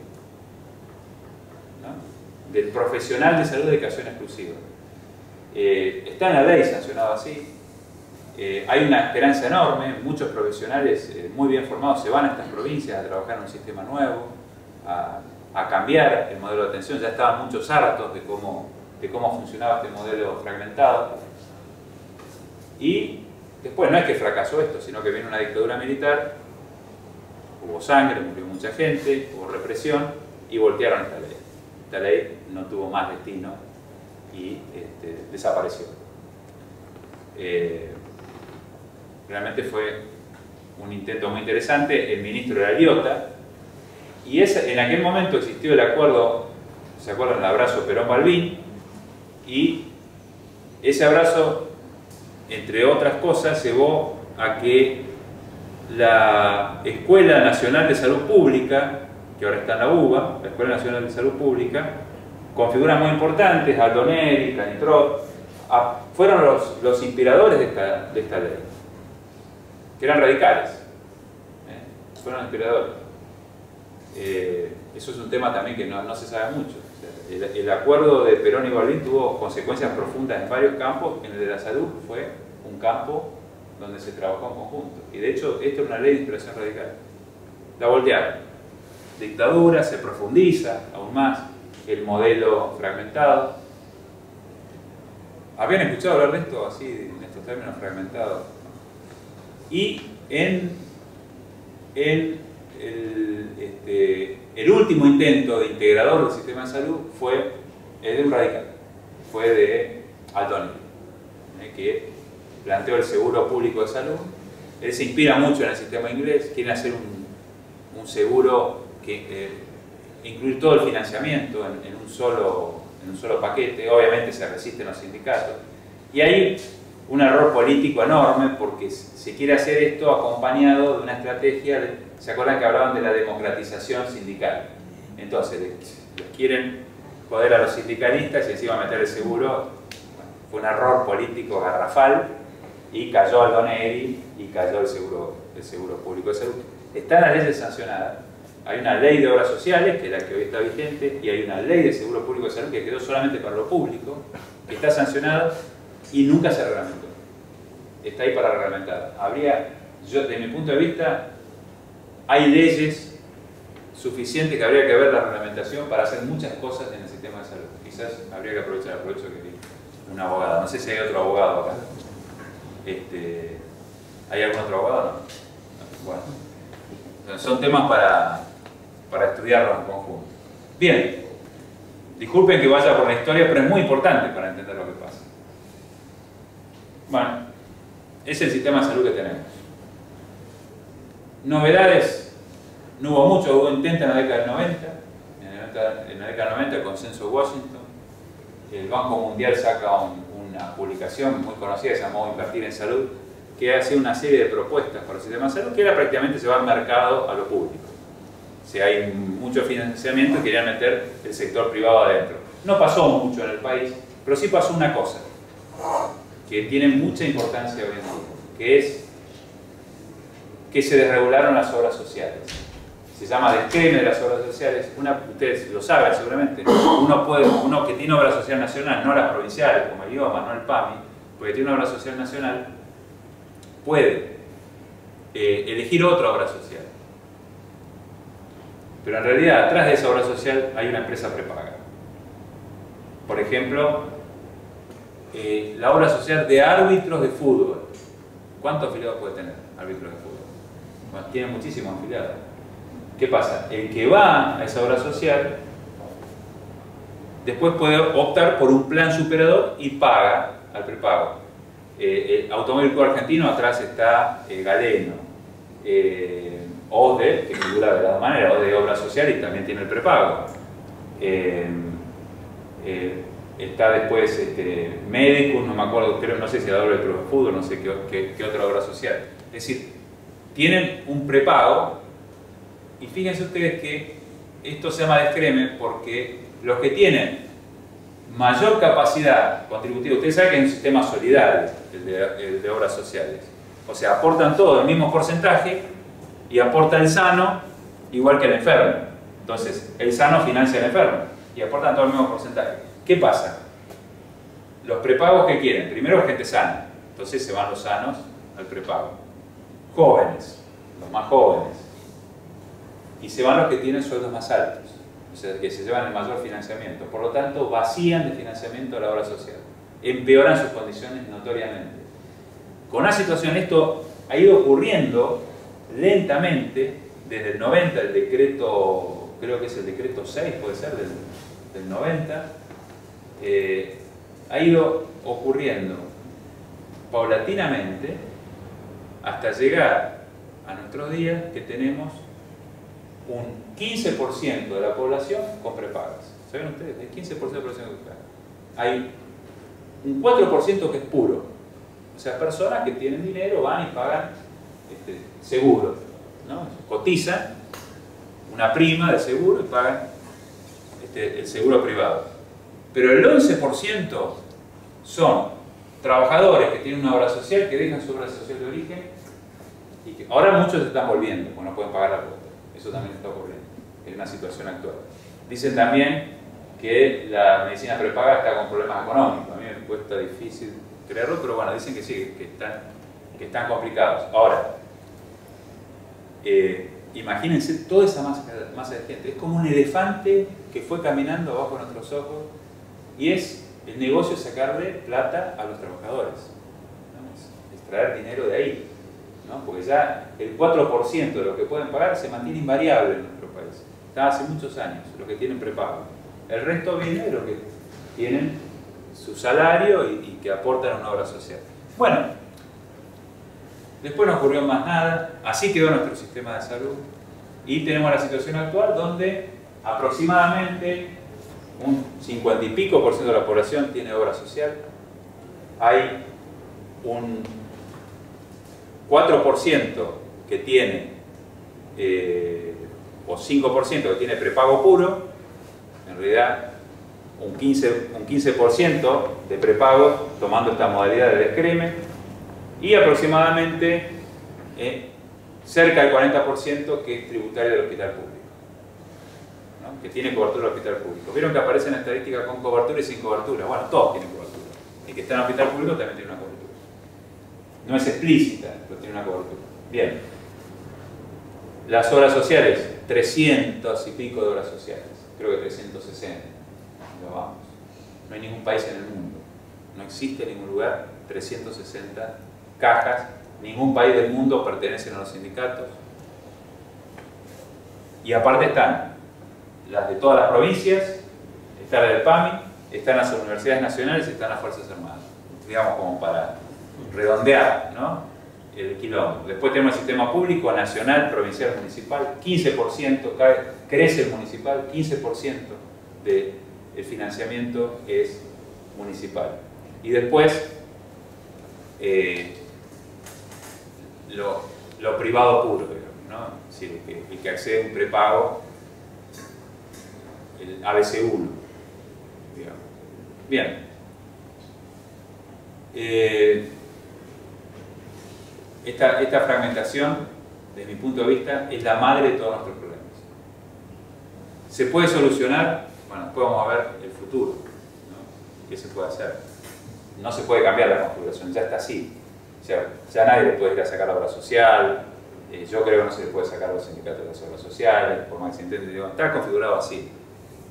¿no?, del profesional de salud de dedicación exclusiva. Está en la ley sancionado así. Hay una esperanza enorme, muchos profesionales muy bien formados se van a estas provincias a trabajar en un sistema nuevo, a cambiar el modelo de atención. Ya estaban muchos hartos de cómo funcionaba este modelo fragmentado. Y después no es que fracasó esto, sino que viene una dictadura militar, hubo sangre, murió mucha gente, hubo represión y voltearon esta ley. Esta ley no tuvo más destino y desapareció. realmente fue un intento muy interesante. El ministro era Liotta, y en aquel momento existió el acuerdo, ¿se acuerdan? El abrazo Perón-Balbín, y ese abrazo, entre otras cosas, llevó a que la Escuela Nacional de Salud Pública, que ahora está en la UBA, la Escuela Nacional de Salud Pública, con figuras muy importantes, Aldo Neri, Canitrot, fueron los inspiradores de esta ley, que eran radicales, fueron inspiradores. Eso es un tema también que no se sabe mucho. El acuerdo de Perón y Balbín tuvo consecuencias profundas en varios campos. En el de la salud fue un campo donde se trabajó en conjunto. Y de hecho, esto es una ley de inspiración radical. La voltearon. Dictadura, se profundiza aún más el modelo fragmentado. ¿Habían escuchado hablar de esto así, en estos términos fragmentados? Y el último intento de integrador del sistema de salud fue el de un radical, fue de Aldo Neri, que planteó el seguro público de salud. Él se inspira mucho en el sistema inglés, quiere hacer un seguro que incluir todo el financiamiento en un solo paquete. Obviamente se resisten los sindicatos, y hay un error político enorme porque se quiere hacer esto acompañado de una estrategia ¿se acuerdan que hablaban de la democratización sindical? Entonces les quieren joder a los sindicalistas y encima meter el seguro. Bueno, fue un error político garrafal, y cayó Aldo Neri y cayó el seguro público de salud. Están las leyes sancionadas. Hay una ley de obras sociales, que es la que hoy está vigente, y hay una ley de seguro público de salud que quedó solamente para lo público, que está sancionada y nunca se reglamentó. Está ahí para reglamentar. Desde mi punto de vista, hay leyes suficientes que habría que ver la reglamentación para hacer muchas cosas en el sistema de salud. Quizás habría que aprovechar, aprovecho que vi una abogada. No sé si hay otro abogado acá. ¿Hay algún otro abogado? No. Bueno, son temas para estudiarlos en conjunto. Bien, disculpen que vaya por la historia, pero es muy importante para entender lo que pasa. Bueno, es el sistema de salud que tenemos. Novedades, no hubo mucho, hubo intento en la década del 90. En la década del 90 el consenso de Washington. El Banco Mundial saca una publicación muy conocida que se llamó Invertir en Salud, que hace una serie de propuestas para el sistema de salud, que era prácticamente llevar mercado a lo público. Si hay mucho financiamiento, querían meter el sector privado adentro. No pasó mucho en el país, pero sí pasó una cosa que tiene mucha importancia hoy en día, que es que se desregularon las obras sociales. Se llama descreme de las obras sociales. Ustedes lo saben seguramente. Uno que tiene obra social nacional, no las provinciales, como el IOMA, no el PAMI, porque tiene una obra social nacional, puede elegir otra obra social. Pero en realidad, atrás de esa obra social hay una empresa prepaga. Por ejemplo, la obra social de árbitros de fútbol. ¿Cuántos afiliados puede tener árbitros de fútbol? Bueno, tiene muchísimos afiliados. ¿Qué pasa? El que va a esa obra social después puede optar por un plan superador y paga al prepago. Automóvil Club Argentino, atrás está Galeno, ODE, que figura de la manera, ODE de obra social y también tiene el prepago. Está después Medicus, no me acuerdo, no sé si Adolfo el Club de Fútbol, no sé qué otra obra social. Es decir, tienen un prepago, y fíjense ustedes que esto se llama descreme porque los que tienen mayor capacidad contributiva, ustedes saben que es un sistema solidario, el de obras sociales. O sea, aportan todo el mismo porcentaje y aporta el sano igual que el enfermo. Entonces, el sano financia al enfermo y aportan todo el mismo porcentaje. ¿Qué pasa? Los prepagos que quieren, primero gente sana, entonces se van los sanos al prepago. Jóvenes, los más jóvenes. Y se van los que tienen sueldos más altos, o sea, que se llevan el mayor financiamiento. Por lo tanto, vacían de financiamiento a la obra social. Empeoran sus condiciones notoriamente. Con una situación, esto ha ido ocurriendo lentamente desde el 90, el decreto, creo que es el decreto 6, puede ser, del 90, ha ido ocurriendo paulatinamente hasta llegar a nuestros días que tenemos un 15% de la población con prepagas. ¿Saben ustedes? El 15% de la población con prepagas. Hay un 4% que es puro. O sea, personas que tienen dinero, van y pagan seguro, ¿no? Cotizan una prima de seguro y pagan el seguro privado. Pero el 11% son trabajadores que tienen una obra social, que dejan su obra social de origen y que ahora muchos se están volviendo porque no pueden pagar la cuota. Eso también está ocurriendo. Es una situación actual. Dicen también que la medicina prepaga está con problemas económicos. A mí me cuesta difícil creerlo, pero bueno, dicen que sí, que están complicados. Ahora, imagínense toda esa masa de gente. Es como un elefante que fue caminando abajo de nuestros ojos y es el negocio sacarle plata a los trabajadores, ¿no? Extraer dinero de ahí, ¿no? Porque ya el 4% de lo que pueden pagar se mantiene invariable en nuestro país. Está hace muchos años, los que tienen prepago. El resto viene de los que tienen su salario y que aportan a una obra social. Bueno, después no ocurrió más nada, así quedó nuestro sistema de salud y tenemos la situación actual donde aproximadamente un 50 y pico % de la población tiene obra social. Hay un 4% que tiene, o 5% que tiene prepago puro, en realidad un 15% de prepago tomando esta modalidad de descreme, y aproximadamente cerca del 40% que es tributario del hospital público, ¿no? Que tiene cobertura del hospital público. Vieron que aparecen estadísticas con cobertura y sin cobertura. Bueno, todos tienen cobertura. El que está en el hospital público también tiene una cobertura. No es explícita, pero tiene una cobertura. Bien. Las obras sociales, 300 y pico de obras sociales. Creo que 360. No vamos. No hay ningún país en el mundo. No existe en ningún lugar 360 cajas. Ningún país del mundo pertenece a los sindicatos. Y aparte están las de todas las provincias, está la del PAMI, están las universidades nacionales y están las Fuerzas Armadas. Digamos, como para redondear, ¿no?, el kilómetro. Después tenemos el sistema público, nacional, provincial, municipal. 15% crece el municipal, 15% del financiamiento es municipal. Y después lo privado puro, digamos, ¿no? Sí, el que accede a un prepago, el ABC1, digamos. Bien. Esta fragmentación, desde mi punto de vista, es la madre de todos nuestros problemas. ¿Se puede solucionar? Bueno, después vamos a ver el futuro, ¿no? ¿Qué se puede hacer? No se puede cambiar la configuración, ya está así. O sea, ya nadie le puede ir a sacar la obra social. Yo creo que no se le puede sacar a los sindicatos de las obras sociales, por más que se intente, digo, está configurado así.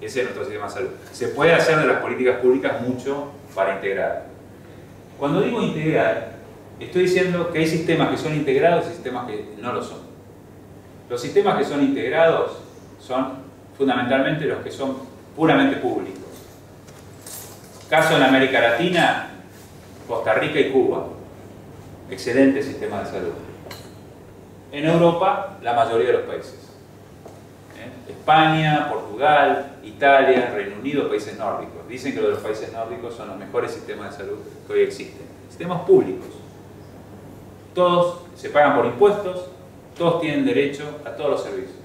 Ese es nuestro sistema de salud. Se puede hacer de las políticas públicas mucho para integrar. Cuando digo integrar, estoy diciendo que hay sistemas que son integrados y sistemas que no lo son. Los sistemas que son integrados son fundamentalmente los que son puramente públicos. Caso en América Latina, Costa Rica y Cuba. Excelente sistema de salud. En Europa, la mayoría de los países. España, Portugal, Italia, Reino Unido, países nórdicos. Dicen que los países nórdicos son los mejores sistemas de salud que hoy existen. Sistemas públicos. Todos se pagan por impuestos, todos tienen derecho a todos los servicios.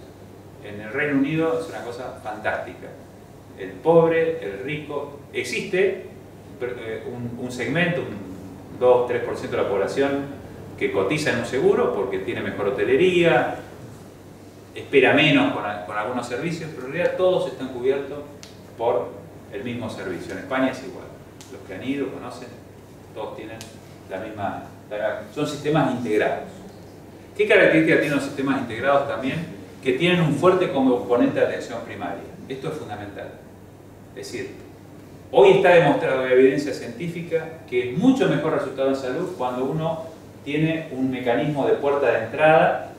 En el Reino Unido es una cosa fantástica. El pobre, el rico, existe un segmento, un 2-3% de la población que cotiza en un seguro porque tiene mejor hotelería, espera menos con algunos servicios, pero en realidad todos están cubiertos por el mismo servicio. En España es igual. Los que han ido, conocen, todos tienen la misma. Son sistemas integrados. ¿Qué características tienen los sistemas integrados también? Que tienen un fuerte componente de atención primaria. Esto es fundamental. Es decir, hoy está demostrado en evidencia científica que es mucho mejor resultado en salud cuando uno tiene un mecanismo de puerta de entrada,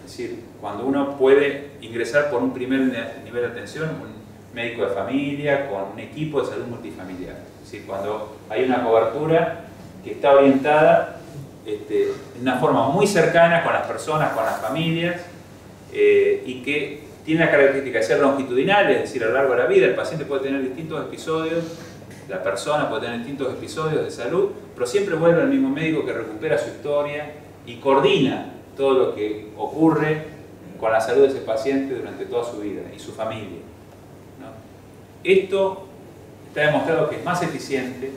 es decir, cuando uno puede ingresar por un primer nivel de atención, un médico de familia, con un equipo de salud multifamiliar. Es decir, cuando hay una cobertura que está orientada de una forma muy cercana con las personas, con las familias, y que tiene la característica de ser longitudinal, es decir, a lo largo de la vida el paciente puede tener distintos episodios, la persona puede tener distintos episodios de salud, pero siempre vuelve al mismo médico que recupera su historia y coordina todo lo que ocurre con la salud de ese paciente durante toda su vida y su familia, ¿no? Esto está demostrado que es más eficiente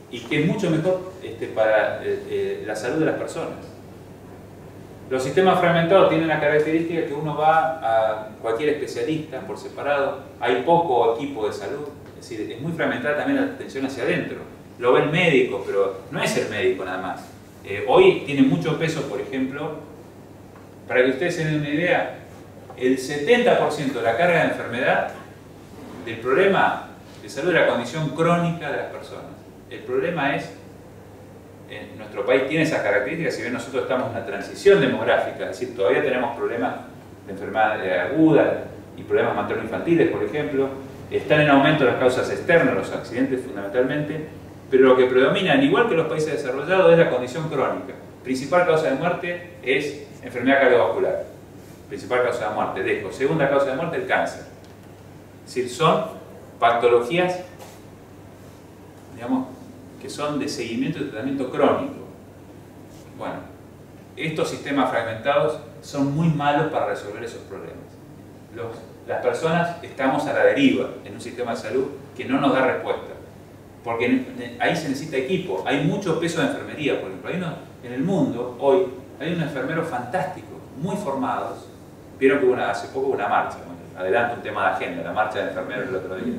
y que es mucho mejor para la salud de las personas. Los sistemas fragmentados tienen la característica que uno va a cualquier especialista por separado, hay poco equipo de salud, es decir, es muy fragmentada también la atención hacia adentro. Lo ve el médico, pero no es el médico nada más. Hoy tiene mucho peso, por ejemplo, para que ustedes se den una idea, el 70% de la carga de enfermedad del problema de salud de la condición crónica de las personas. El problema es, en nuestro país tiene esas características, si bien nosotros estamos en una transición demográfica, es decir, todavía tenemos problemas de enfermedad aguda y problemas materno-infantiles, por ejemplo, están en aumento las causas externas, los accidentes fundamentalmente, pero lo que predomina, al igual que los países desarrollados, es la condición crónica. Principal causa de muerte es enfermedad cardiovascular. Principal causa de muerte, dejo. Segunda causa de muerte, el cáncer. Es decir, son patologías, digamos, que son de seguimiento y tratamiento crónico. Bueno, estos sistemas fragmentados son muy malos para resolver esos problemas. Las personas estamos a la deriva en un sistema de salud que no nos da respuesta. Porque ahí se necesita equipo, hay mucho peso de enfermería, por ejemplo. En el mundo, hoy, hay unos enfermeros fantásticos, muy formados. Vieron que hace poco hubo una marcha, bueno, adelanto un tema de agenda, la marcha de enfermeros el otro día.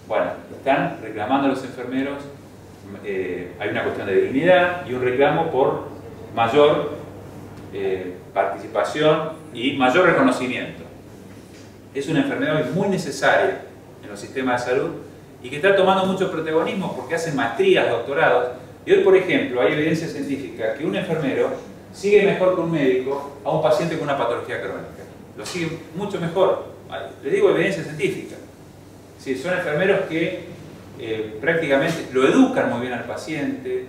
Bueno, están reclamando a los enfermeros, hay una cuestión de dignidad y un reclamo por mayor participación y mayor reconocimiento. Es una enfermedad muy necesaria en los sistemas de salud y que está tomando mucho protagonismo porque hacen maestrías, doctorados. Y hoy, por ejemplo, hay evidencia científica que un enfermero sigue mejor que un médico a un paciente con una patología crónica. Lo sigue mucho mejor. Le digo evidencia científica. Sí, son enfermeros que prácticamente lo educan muy bien al paciente,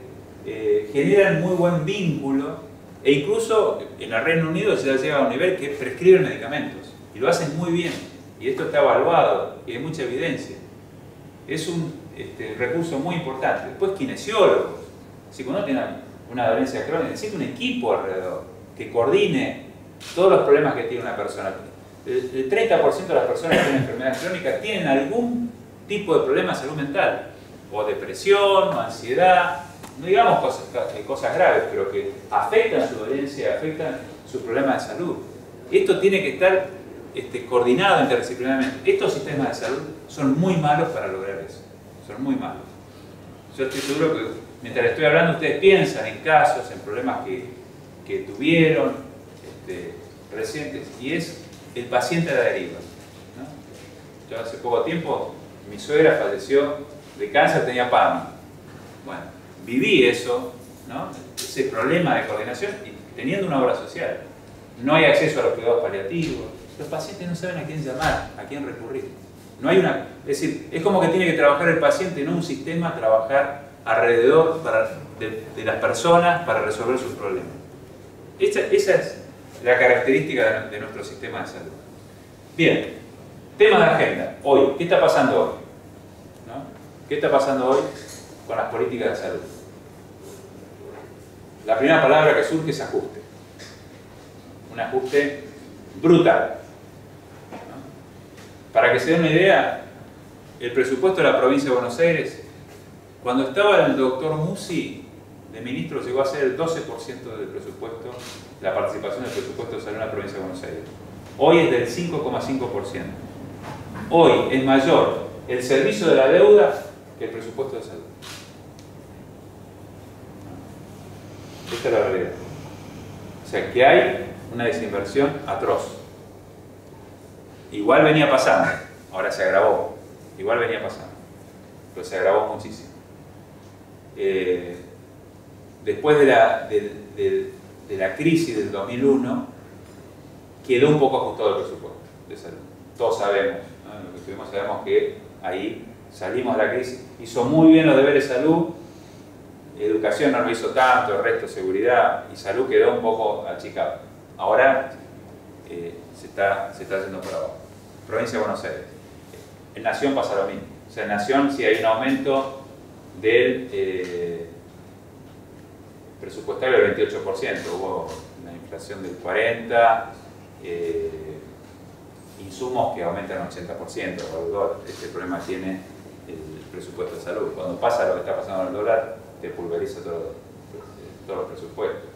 generan muy buen vínculo e incluso en el Reino Unido se llega a un nivel que prescriben medicamentos y lo hacen muy bien y esto está evaluado y hay mucha evidencia. Es un recurso muy importante. Después kinesiólogos, si cuando tiene una dolencia crónica necesita un equipo alrededor que coordine todos los problemas que tiene una persona. El 30% de las personas que tienen enfermedades crónicas tienen algún tipo de problema de salud mental, o depresión, o ansiedad, no digamos cosas graves, pero que afectan su dolencia, afectan sus problemas de salud. Esto tiene que estar coordinado interdisciplinariamente. Estos sistemas de salud son muy malos para lograr eso, son muy malos. Yo estoy seguro que mientras estoy hablando ustedes piensan en casos, en problemas que tuvieron recientes, y es el paciente a la deriva, ¿no? Yo hace poco tiempo, mi suegra falleció de cáncer, tenía PAMI. Bueno, viví eso, ¿no? Ese problema de coordinación y teniendo una obra social. No hay acceso a los cuidados paliativos, los pacientes no saben a quién llamar, a quién recurrir. No hay es decir, es como que tiene que trabajar el paciente, no un sistema, trabajar alrededor de las personas para resolver sus problemas. Esa es la característica de nuestro sistema de salud. Bien, tema de agenda. Hoy, ¿qué está pasando hoy? ¿No? ¿Qué está pasando hoy con las políticas de salud? La primera palabra que surge es ajuste. Un ajuste brutal. ¿No? Para que se den una idea, el presupuesto de la provincia de Buenos Aires, cuando estaba el doctor Musi de ministro, llegó a ser el 12% del presupuesto, la participación del presupuesto de salud en la provincia de Buenos Aires. Hoy es del 5,5%. Hoy es mayor el servicio de la deuda que el presupuesto de salud. Esta es la realidad. O sea, que hay una desinversión atroz. Igual venía pasando, ahora se agravó. Igual venía pasando, pero se agravó muchísimo. Después de la crisis del 2001, quedó un poco ajustado el presupuesto de salud. Todos sabemos, ¿no? Lo que estuvimos sabemos que ahí salimos de la crisis. Hizo muy bien los deberes de salud, educación no lo hizo tanto, el resto, seguridad y salud quedó un poco achicado. Ahora se está yendo por abajo. Provincia de Buenos Aires. En Nación pasa lo mismo. O sea, en Nación sí hay un aumento del presupuestario del 28%. Hubo una inflación del 40%, insumos que aumentan un 80%. El dólar. Este problema tiene el presupuesto de salud. Cuando pasa lo que está pasando en el dólar, te pulveriza todos los presupuestos.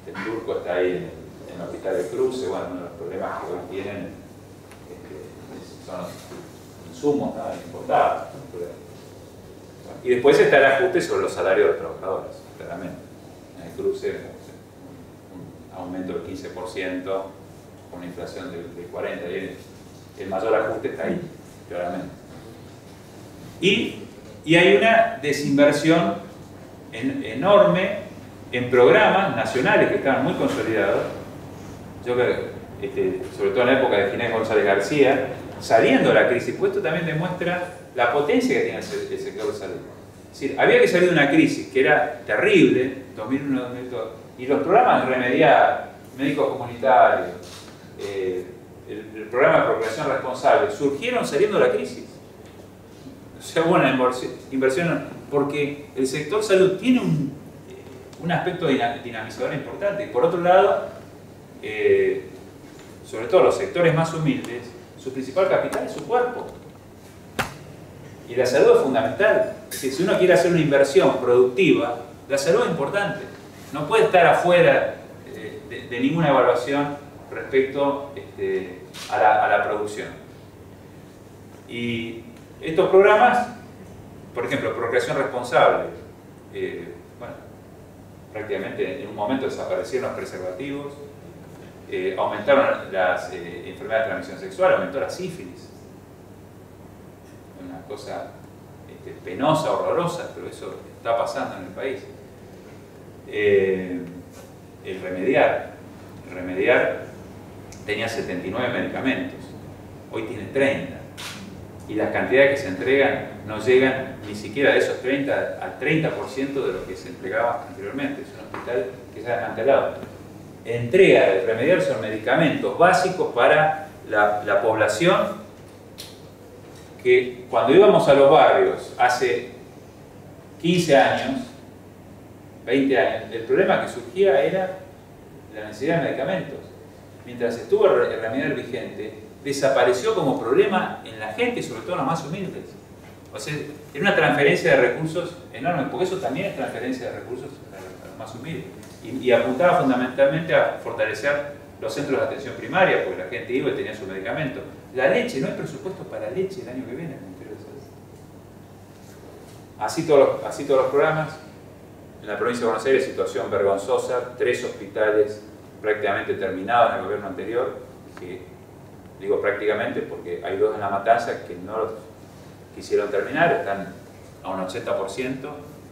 El turco está ahí en el hospital de Cruce. Bueno, uno de los problemas que hoy tienen son los insumos, ¿no? Importados. Y después está el ajuste sobre los salarios de los trabajadores, claramente. En el Cruce, un aumento del 15%, con una inflación del 40%, y el mayor ajuste está ahí, claramente. Y hay una desinversión enorme en programas nacionales que estaban muy consolidados. Yo creo que, sobre todo en la época de Ginés González García, saliendo de la crisis, pues esto también demuestra la potencia que tiene el sector de salud. Es decir, había que salir de una crisis que era terrible, 2001-2002, y los programas de remediar, médicos comunitarios, el programa de procreación responsable, surgieron saliendo de la crisis. O sea, hubo una inversión, porque el sector salud tiene un aspecto dinamizador importante. Y por otro lado, sobre todo los sectores más humildes, su principal capital es su cuerpo. Y la salud es fundamental. Es decir, si uno quiere hacer una inversión productiva, la salud es importante. No puede estar afuera de ninguna evaluación respecto a la producción. Y estos programas, por ejemplo, procreación responsable, bueno, prácticamente en un momento desaparecieron los preservativos, aumentaron las enfermedades de transmisión sexual, aumentó la sífilis. Una cosa penosa, horrorosa, pero eso está pasando en el país. El remediar tenía 79 medicamentos, hoy tiene 30. Y las cantidades que se entregan no llegan ni siquiera de esos 30 al 30% de lo que se entregaba anteriormente. Es un hospital que se ha desmantelado. Entrega de remediar son medicamentos básicos para la población que cuando íbamos a los barrios hace 15 años, 20 años, el problema que surgía era la necesidad de medicamentos. Mientras estuvo el remediar vigente, desapareció como problema en la gente, sobre todo en los más humildes. O sea, era una transferencia de recursos enorme, porque eso también es transferencia de recursos a los más humildes. Y apuntaba fundamentalmente a fortalecer los centros de atención primaria, porque la gente iba y tenía su medicamento. La leche, no hay presupuesto para leche el año que viene en el Ministerio de Salud. Así todos los programas. En la provincia de Buenos Aires, situación vergonzosa, 3 hospitales prácticamente terminados en el gobierno anterior, que digo prácticamente porque hay 2 en La Matanza que no los quisieron terminar, están a un 80%,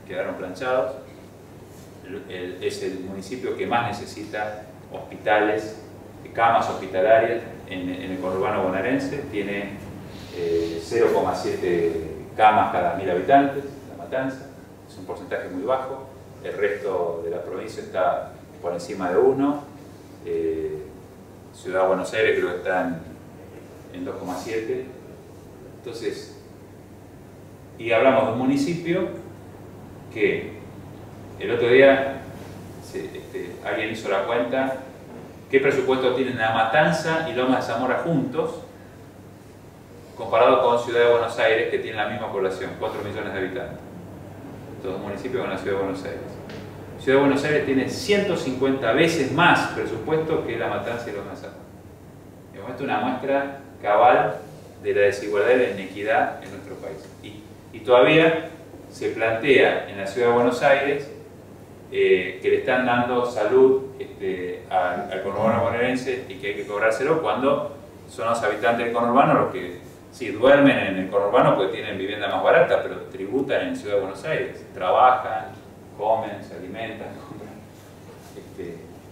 quedaron planchados. Es el municipio que más necesita hospitales, camas hospitalarias en el conurbano bonaerense. Tiene 0,7 camas cada 1000 habitantes, La Matanza, es un porcentaje muy bajo. El resto de la provincia está por encima de 1. Ciudad de Buenos Aires creo que está en 2,7. Entonces, y hablamos de un municipio que el otro día alguien hizo la cuenta, qué presupuesto tienen La Matanza y Lomas de Zamora juntos, comparado con Ciudad de Buenos Aires, que tiene la misma población, 4 millones de habitantes. Dos municipios con la Ciudad de Buenos Aires. Ciudad de Buenos Aires tiene 150 veces más presupuesto que La Matanza y Lomas de Zamora. Esto es una muestra cabal de la desigualdad y la inequidad en nuestro país. Y todavía se plantea en la Ciudad de Buenos Aires que le están dando salud al conurbano bonaerense y que hay que cobrárselo cuando son los habitantes del conurbano los que sí duermen en el conurbano porque tienen vivienda más barata, pero tributan en Ciudad de Buenos Aires, trabajan, comen, se alimentan,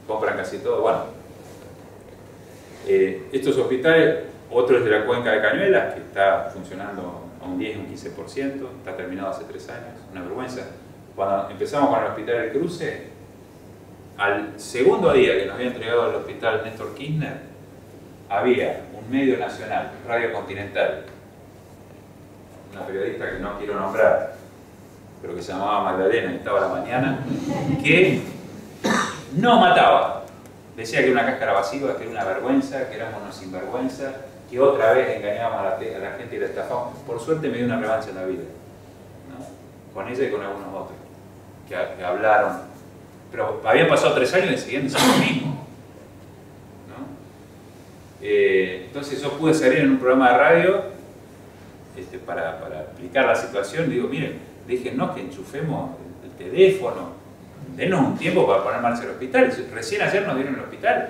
compran casi todo. Bueno, estos hospitales, otro es de la cuenca de Cañuelas, que está funcionando a un 10 o un 15%, está terminado hace 3 años, una vergüenza. cuando empezamos con el Hospital El Cruce, al segundo día que nos había entregado el Hospital Néstor Kirchner, había un medio nacional, Radio Continental, una periodista que no quiero nombrar, pero que se llamaba Magdalena y estaba a la mañana, que no mataba. Decía que era una cáscara vacía, que era una vergüenza, que éramos unos sinvergüenza, que otra vez engañábamos a la gente y la estafábamos. Por suerte me dio una revancha en la vida, ¿no? Con ella y con algunos otros, que hablaron. Pero habían pasado 3 años y seguían diciendo lo mismo, ¿no? Entonces yo pude salir en un programa de radio para explicar la situación. Digo, miren, déjennos que enchufemos el teléfono, denos un tiempo para poner en marcha el hospital. Recién ayer nos dieron el hospital.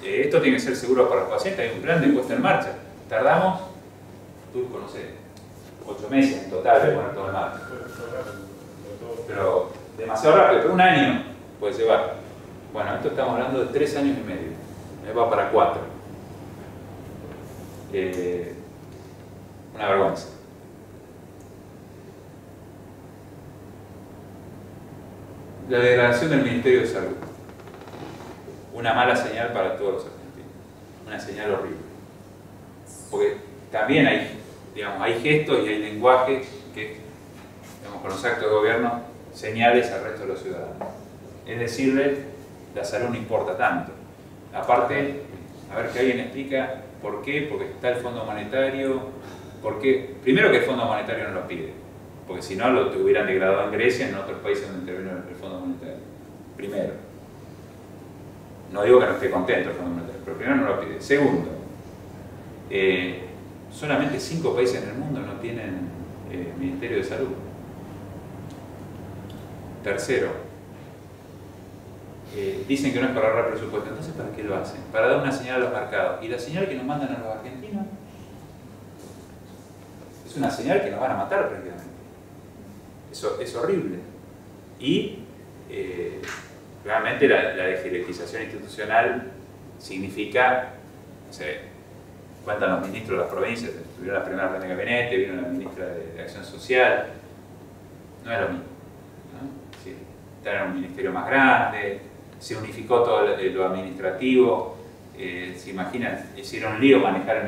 Esto tiene que ser seguro para los pacientes, hay un plan de puesta en marcha. Tardamos, tú conoces, 8 meses en total de poner todo en marcha. Pero demasiado rápido, pero 1 año puede llevar. Bueno, esto estamos hablando de 3 años y medio. Va para 4. Una vergüenza. La degradación del Ministerio de Salud. Una mala señal para todos los argentinos. Una señal horrible. Porque también hay, digamos, hay gestos y hay lenguaje que, digamos, con los actos de gobierno, señales al resto de los ciudadanos. Es decirle, la salud no importa tanto. Aparte, a ver que alguien explica por qué, porque está el Fondo Monetario, porque primero que el Fondo Monetario no lo pide, porque si no lo hubieran degradado en Grecia, en otros países donde intervino el Fondo Monetario. Primero. No digo que no esté contento el Fondo Monetario, pero primero no lo pide. Segundo, solamente 5 países en el mundo no tienen Ministerio de Salud. Tercero, dicen que no es para ahorrar presupuesto. Entonces, ¿para qué lo hacen? Para dar una señal a los mercados. ¿Y la señal que nos mandan a los argentinos? Es una señal que nos van a matar prácticamente. Eso es horrible. Y realmente la desjerarquización institucional significa, no sé, cuentan los ministros de las provincias, tuvieron la primera reunión de gabinete, vino la ministra de Acción Social, no es lo mismo, ¿no? Sí, estar en un ministerio más grande, se unificó todo lo administrativo, se imaginan, hicieron lío manejar el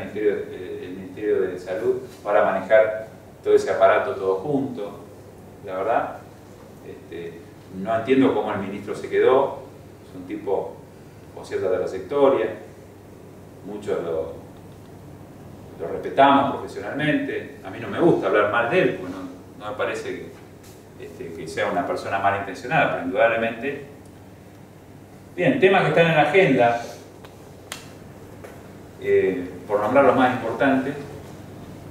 Ministerio de Salud para manejar todo ese aparato todo junto. La verdad, no entiendo cómo el ministro se quedó, es un tipo con cierta trayectoria, muchos lo respetamos profesionalmente, a mí no me gusta hablar mal de él, porque no me parece que sea una persona malintencionada, pero indudablemente. Bien, temas que están en la agenda, por nombrar los más importantes,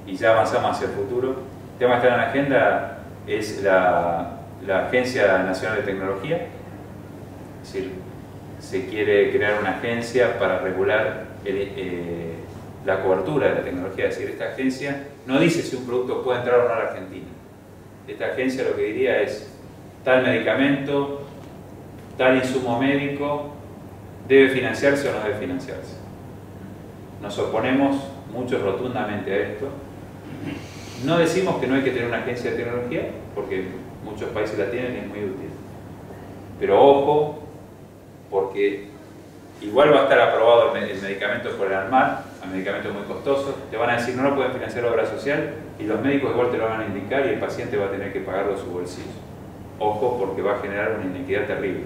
y ya avanzamos hacia el futuro. El tema que está en la agenda es la Agencia Nacional de Tecnología, es decir, se quiere crear una agencia para regular la cobertura de la tecnología, es decir, esta agencia no dice si un producto puede entrar o no a la Argentina. Esta agencia lo que diría es, tal medicamento, tal insumo médico, ¿debe financiarse o no debe financiarse? Nos oponemos mucho rotundamente a esto. No decimos que no hay que tener una agencia de tecnología, porque muchos países la tienen y es muy útil. Pero ojo, porque igual va a estar aprobado el medicamento por el ANMAT, el medicamento es muy costoso, te van a decir no lo pueden financiar la obra social y los médicos igual te lo van a indicar y el paciente va a tener que pagarlo de su bolsillo. Ojo, porque va a generar una inequidad terrible.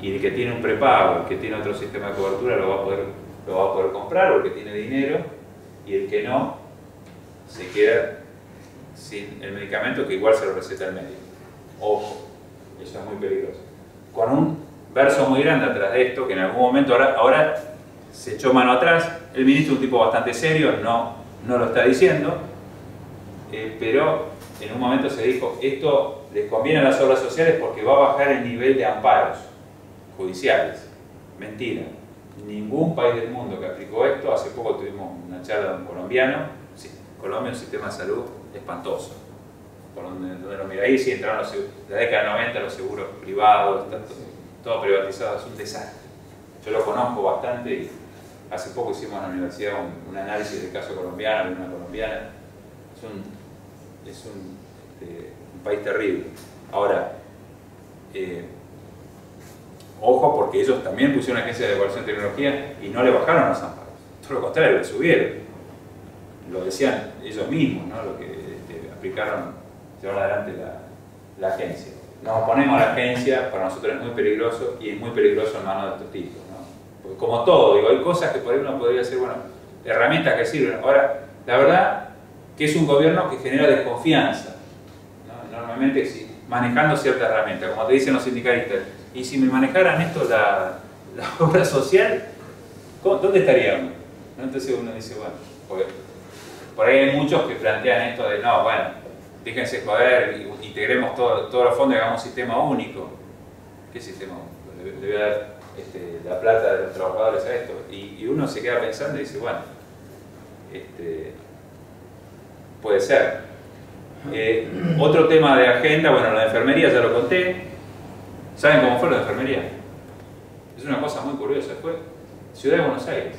Y el que tiene un prepago, el que tiene otro sistema de cobertura lo va a poder comprar, o el que tiene dinero, y el que no se queda sin el medicamento que igual se lo receta el médico. Ojo, eso es muy peligroso. Con un verso muy grande atrás de esto, que en algún momento ahora se echó mano atrás. El ministro es un tipo bastante serio, no lo está diciendo, pero en un momento se dijo, esto les conviene a las obras sociales porque va a bajar el nivel de amparos judiciales. Mentira. Ningún país del mundo que aplicó esto, hace poco tuvimos una charla de un colombiano, sí, Colombia es un sistema de salud espantoso. Por donde lo mira ahí, sí entraron la década del 90 los seguros privados, está todo privatizado, es un desastre. Yo lo conozco bastante y hace poco hicimos en la universidad un análisis del caso colombiano, de una colombiana. Es un país terrible. Ahora, ojo, porque ellos también pusieron una agencia de evaluación de tecnología y no le bajaron los amparos. Todo lo contrario, le subieron. Lo decían ellos mismos, ¿no? Lo que aplicaron, llevaron adelante la agencia. Nos oponemos a la agencia, para nosotros es muy peligroso y es muy peligroso en manos de estos tipos, ¿no? Porque como todo, digo, hay cosas que por ahí uno podría decir, bueno, herramientas que sirven. Ahora, la verdad que es un gobierno que genera desconfianza, ¿no? Normalmente si, manejando ciertas herramientas, como te dicen los sindicalistas, y si me manejaran esto la obra social, ¿dónde estaríamos? ¿No? Entonces uno dice, bueno, porque por ahí hay muchos que plantean esto de, no, bueno, déjense joder, integremos todos los fondos y hagamos un sistema único. ¿Qué sistema único? Le voy a dar la plata de los trabajadores a esto. Y uno se queda pensando y dice, bueno, puede ser. Otro tema de agenda, bueno, la de enfermería ya lo conté. ¿Saben cómo fue la de enfermería? Es una cosa muy curiosa. Fue Ciudad de Buenos Aires.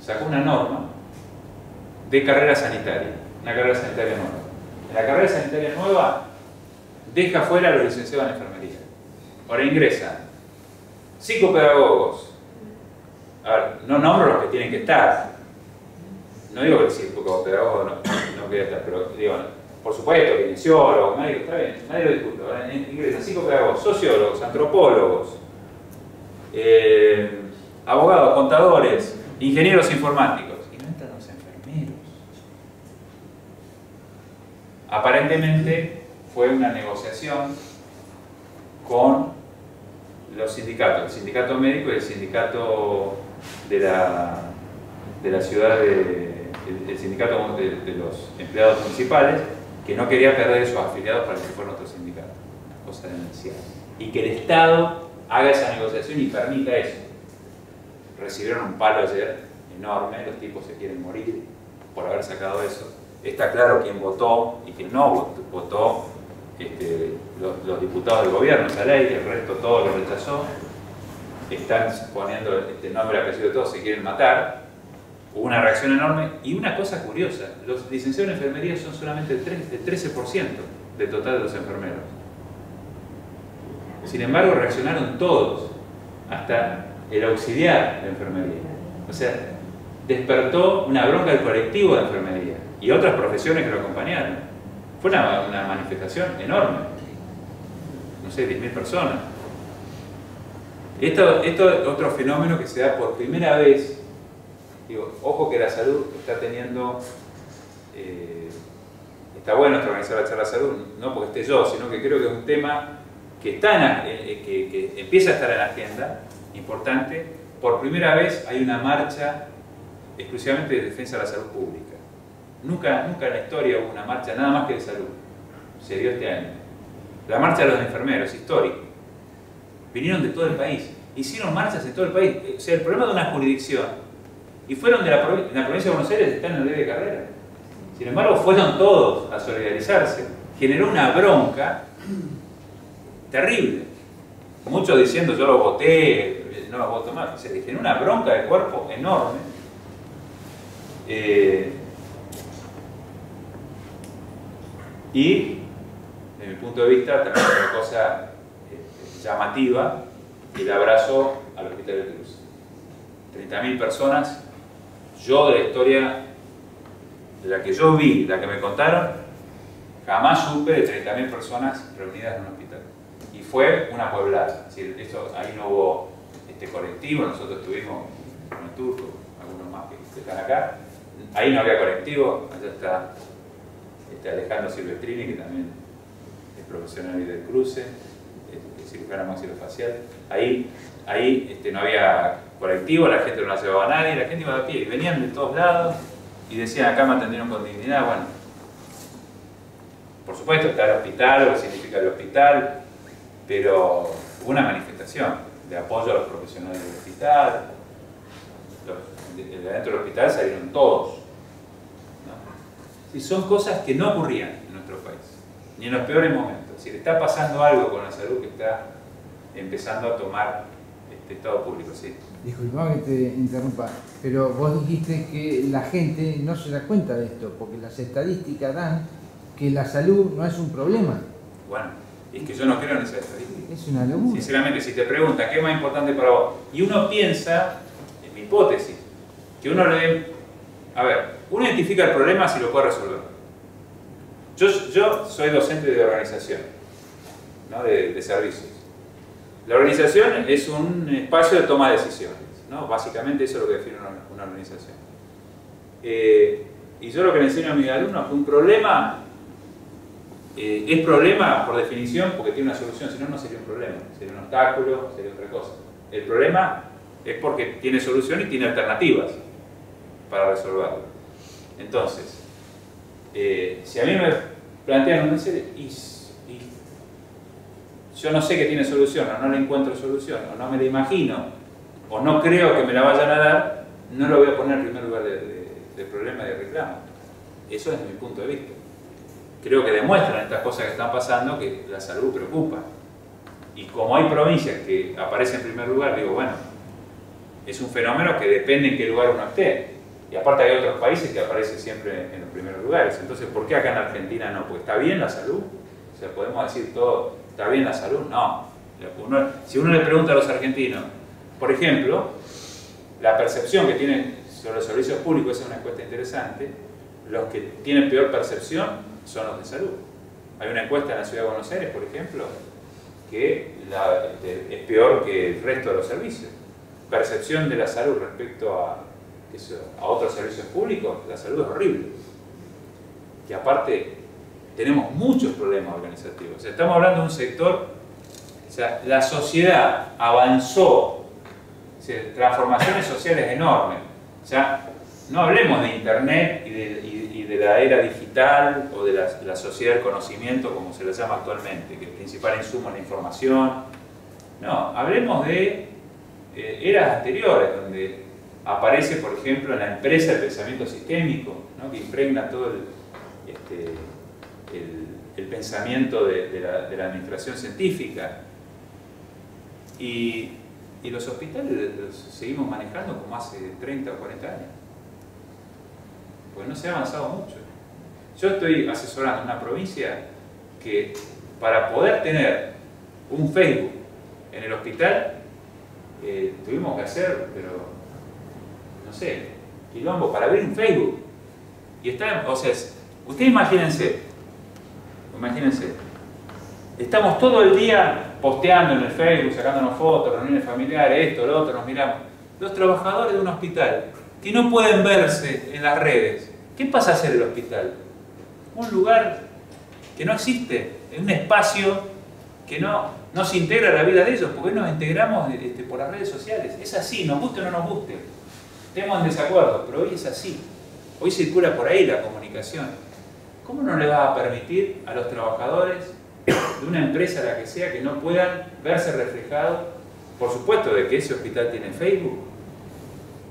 Sacó una norma de carrera sanitaria. Una carrera sanitaria nueva. En la carrera sanitaria nueva deja fuera a los licenciados en enfermería. Ahora ingresan psicopedagogos. A ver, no nombro los que tienen que estar. No digo que el psicopedagogo no quiera estar, pero digo, por supuesto, kinesiólogos, médicos, está bien, nadie lo discute. Ingresan psicopedagogos, sociólogos, antropólogos, abogados, contadores, ingenieros informáticos. Y no entran los enfermeros. Aparentemente fue una negociación con los sindicatos, el sindicato médico y el sindicato de la ciudad, el sindicato de los empleados municipales, que no quería perder esos afiliados para que fueran otro sindicato, una cosa demencial. Y que el Estado haga esa negociación y permita eso. Recibieron un palo ayer enorme, los tipos se quieren morir por haber sacado eso. Está claro quién votó y quién no votó, los diputados del gobierno esa ley, el resto todo lo rechazó. Están poniendo nombre, apellido de todos, se quieren matar. Hubo una reacción enorme y una cosa curiosa, los licenciados en enfermería son solamente el 13% del total de los enfermeros. Sin embargo, reaccionaron todos, hasta el auxiliar de enfermería. O sea, despertó una bronca del colectivo de enfermería y otras profesiones que lo acompañaron. Fue una manifestación enorme. No sé, 10.000 personas. Esto es otro fenómeno que se da por primera vez. Digo, ojo que la salud está teniendo... está bueno organizar la charla de salud, no porque esté yo, sino que creo que es un tema que, que empieza a estar en la agenda, importante. Por primera vez hay una marcha exclusivamente de defensa de la salud pública. Nunca en la historia hubo una marcha nada más que de salud. Se dio este año. La marcha de los enfermeros, histórico. Vinieron de todo el país. Hicieron marchas en todo el país. O sea, el problema de una jurisdicción. Y fueron de la provincia de Buenos Aires, están en la ley de carrera. Sin embargo, fueron todos a solidarizarse. Generó una bronca terrible. Muchos diciendo yo lo voté, no lo voto más. Se generó una bronca de cuerpo enorme. Y, desde mi punto de vista, también otra cosa llamativa, el abrazo al Hospital del Cruz. 30.000 personas. Yo, de la historia de la que yo vi, la que me contaron, jamás supe de 30.000 personas reunidas en un hospital. Y fue una pueblada. Es decir, ahí no hubo colectivo, nosotros estuvimos con el Turco, algunos más que están acá. Ahí no había colectivo, allá está Alejandro Silvestrini, que también es profesional del cruce, cirujano maxilofacial. Ahí no había colectivo, la gente no la llevaba a nadie, la gente iba de pie, y venían de todos lados y decían acá me atendieron con dignidad. Bueno, por supuesto está el hospital, lo que significa el hospital, pero hubo una manifestación de apoyo a los profesionales del hospital. De adentro del hospital salieron todos, ¿no? Y son cosas que no ocurrían en nuestro país, ni en los peores momentos. Si le está pasando algo con la salud que está empezando a tomar estado público, sí. Disculpa que te interrumpa, pero vos dijiste que la gente no se da cuenta de esto, porque las estadísticas dan que la salud no es un problema. Bueno, Es que yo no creo en esa estadística. Es una locura. Sinceramente, si te preguntan qué es más importante para vos, y uno piensa, en mi hipótesis, que uno le... A ver, uno identifica el problema si lo puede resolver. Yo soy docente de organización, ¿no? de servicios. La organización es un espacio de toma de decisiones, ¿no? Básicamente eso es lo que define una organización. Y yo lo que le enseño a mis alumnos es que un problema es problema por definición porque tiene una solución, si no, no sería un problema, sería un obstáculo, sería otra cosa. El problema es porque tiene solución y tiene alternativas para resolverlo. Entonces, si a mí me plantean una serie y yo no sé que tiene solución, o no le encuentro solución, o no me la imagino, o no creo que me la vayan a dar, no lo voy a poner en primer lugar de problema y de reclamo. Eso es mi punto de vista. Creo que demuestran estas cosas que están pasando que la salud preocupa. Y como hay provincias que aparecen en primer lugar, digo, bueno, es un fenómeno que depende en qué lugar uno esté. Y aparte hay otros países que aparecen siempre en los primeros lugares. Entonces, ¿por qué acá en Argentina no? Pues ¿está bien la salud? O sea, podemos decir todo, ¿está bien la salud? No. Si uno le pregunta a los argentinos, por ejemplo, la percepción que tienen sobre los servicios públicos, esa es una encuesta interesante, los que tienen peor percepción son los de salud. Hay una encuesta en la Ciudad de Buenos Aires, por ejemplo, que es peor que el resto de los servicios. Percepción de la salud respecto a otros servicios públicos, la salud es horrible. Y aparte, tenemos muchos problemas organizativos. O sea, estamos hablando de un sector, o sea, la sociedad avanzó, o sea, transformaciones sociales enormes. O sea, no hablemos de Internet y de la era digital o de la sociedad del conocimiento, como se le llama actualmente, que el principal insumo es la información. No, hablemos de eras anteriores, donde aparece, por ejemplo, en la empresa el pensamiento sistémico, ¿no? Que impregna todo el pensamiento de la administración científica. Y los hospitales los seguimos manejando como hace 30 o 40 años. Pues no se ha avanzado mucho. Yo estoy asesorando una provincia que para poder tener un Facebook en el hospital tuvimos que hacer, pero no sé, quilombo para abrir un Facebook. Y está, o sea, ustedes imagínense, estamos todo el día posteando en el Facebook, sacándonos fotos, reuniones familiares, esto, lo otro, nos miramos. Los trabajadores de un hospital que no pueden verse en las redes, ¿qué pasa a ser el hospital? Un lugar que no existe, es un espacio que no se integra a la vida de ellos, porque nos integramos por las redes sociales. Es así, nos guste o no nos guste. Estemos en desacuerdo, pero hoy es así. Hoy circula por ahí la comunicación. ¿Cómo no le vas a permitir a los trabajadores de una empresa, la que sea, que no puedan verse reflejados? Por supuesto, de que ese hospital tiene Facebook.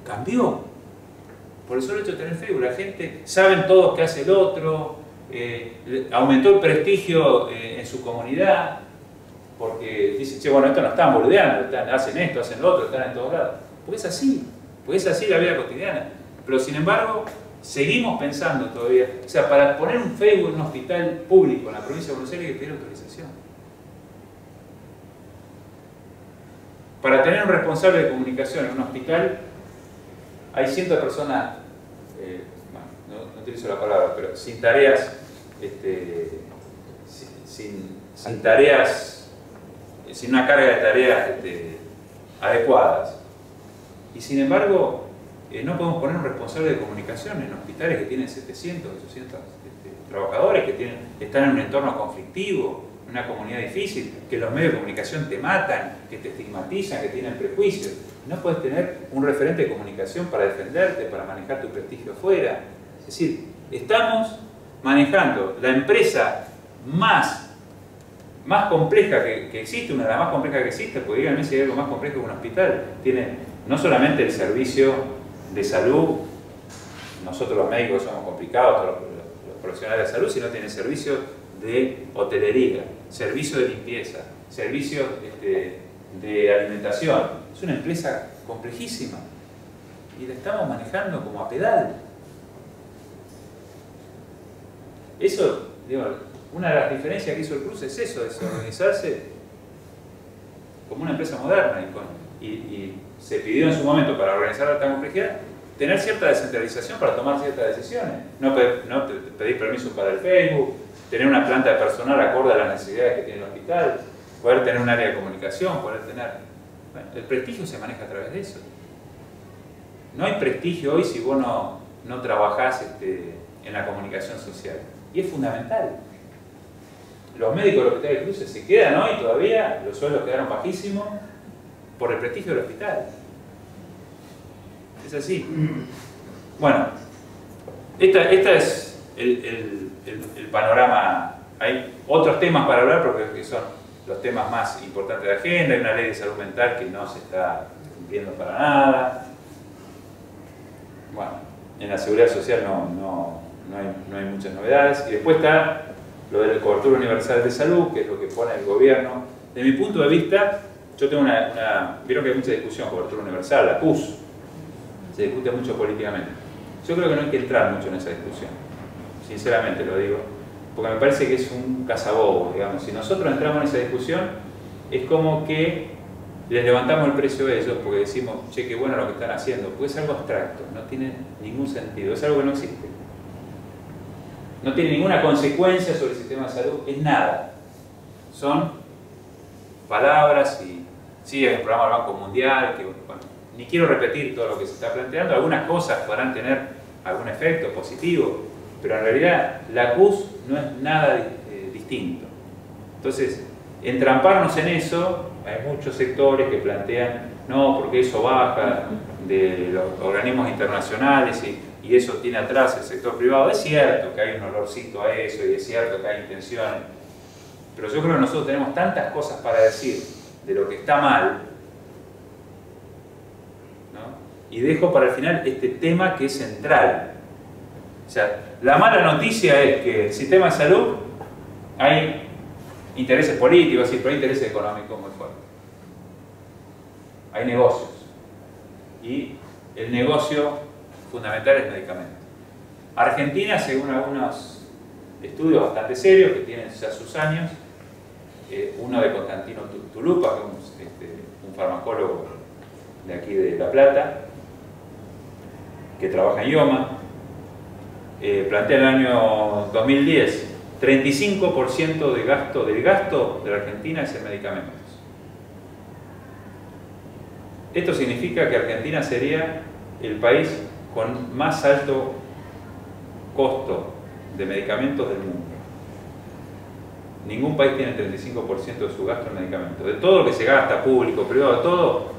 Cambió. Por el solo hecho de tener Facebook, la gente saben todos qué hace el otro, aumentó el prestigio en su comunidad, porque dicen, che, bueno, estos no están boludeando, hacen esto, hacen lo otro, están en todos lados. Porque es así la vida cotidiana. Pero sin embargo, seguimos pensando todavía, o sea, para poner un Facebook en un hospital público en la provincia de Buenos Aires hay que pedir autorización. Para tener un responsable de comunicación en un hospital, hay cientos de personas, bueno, no utilizo la palabra, pero sin tareas, sin tareas, sin una carga de tareas adecuadas. Y sin embargo, no podemos poner un responsable de comunicación en hospitales que tienen 700, 800 trabajadores, que están en un entorno conflictivo, una comunidad difícil, que los medios de comunicación te matan, que te estigmatizan, que tienen prejuicios. No puedes tener un referente de comunicación para defenderte, para manejar tu prestigio afuera. Es decir, estamos manejando la empresa más compleja que existe, una de las más complejas que existe, porque díganme si hay algo más complejo que un hospital. Tiene no solamente el servicio de salud, nosotros los médicos somos complicados, todos los profesionales de salud, sino tiene servicio de hotelería, servicio de limpieza, servicio de alimentación. Es una empresa complejísima y la estamos manejando como a pedal. Eso, digo, una de las diferencias que hizo el Cruce es eso, es organizarse como una empresa moderna y se pidió en su momento para organizar alta complejidad tener cierta descentralización para tomar ciertas decisiones, no pedir permiso para el Facebook, tener una planta de personal acorde a las necesidades que tiene el hospital, poder tener un área de comunicación, poder tener... Bueno, el prestigio se maneja a través de eso. No hay prestigio hoy si vos no trabajás en la comunicación social. Y es fundamental. Los médicos del Hospital del Cruce se quedan hoy todavía, los sueldos quedaron bajísimos por el prestigio del hospital. Es así. Bueno, este es el panorama. Hay otros temas para hablar porque son los temas más importantes de agenda. Hay una ley de salud mental que no se está cumpliendo para nada. Bueno, en la seguridad social no hay muchas novedades. Y después está lo de la cobertura universal de salud, que es lo que pone el gobierno. De mi punto de vista, yo tengo vieron que hay mucha discusión, cobertura universal, la CUS, se discute mucho políticamente. Yo creo que no hay que entrar mucho en esa discusión, sinceramente lo digo, porque me parece que es un cazabobo, digamos. Si nosotros entramos en esa discusión, es como que les levantamos el precio a ellos porque decimos, che, qué bueno lo que están haciendo, porque es algo abstracto, no tiene ningún sentido, es algo que no existe. No tiene ninguna consecuencia sobre el sistema de salud, es nada. Son palabras y sí, hay un programa del Banco Mundial, que bueno, ni quiero repetir todo lo que se está planteando, algunas cosas podrán tener algún efecto positivo, pero en realidad la CUS no es nada distinto. Entonces, entramparnos en eso, hay muchos sectores que plantean, no, porque eso baja de los organismos internacionales y eso tiene atrás el sector privado. Es cierto que hay un olorcito a eso y es cierto que hay intenciones, pero yo creo que nosotros tenemos tantas cosas para decir de lo que está mal, ¿no? Y dejo para el final este tema que es central. O sea, la mala noticia es que el sistema de salud hay intereses políticos, pero hay intereses económicos muy fuertes. Hay negocios. Y el negocio fundamental es medicamentos. Argentina, según algunos estudios bastante serios que tienen ya sus años, uno de Constantino Tulupa, que es un farmacólogo de aquí de La Plata, que trabaja en IOMA, plantea en el año 2010 35% del gasto de la Argentina es en medicamentos. Esto significa que Argentina sería el país con más alto costo de medicamentos del mundo. Ningún país tiene el 35% de su gasto en medicamentos. De todo lo que se gasta, público, privado, todo,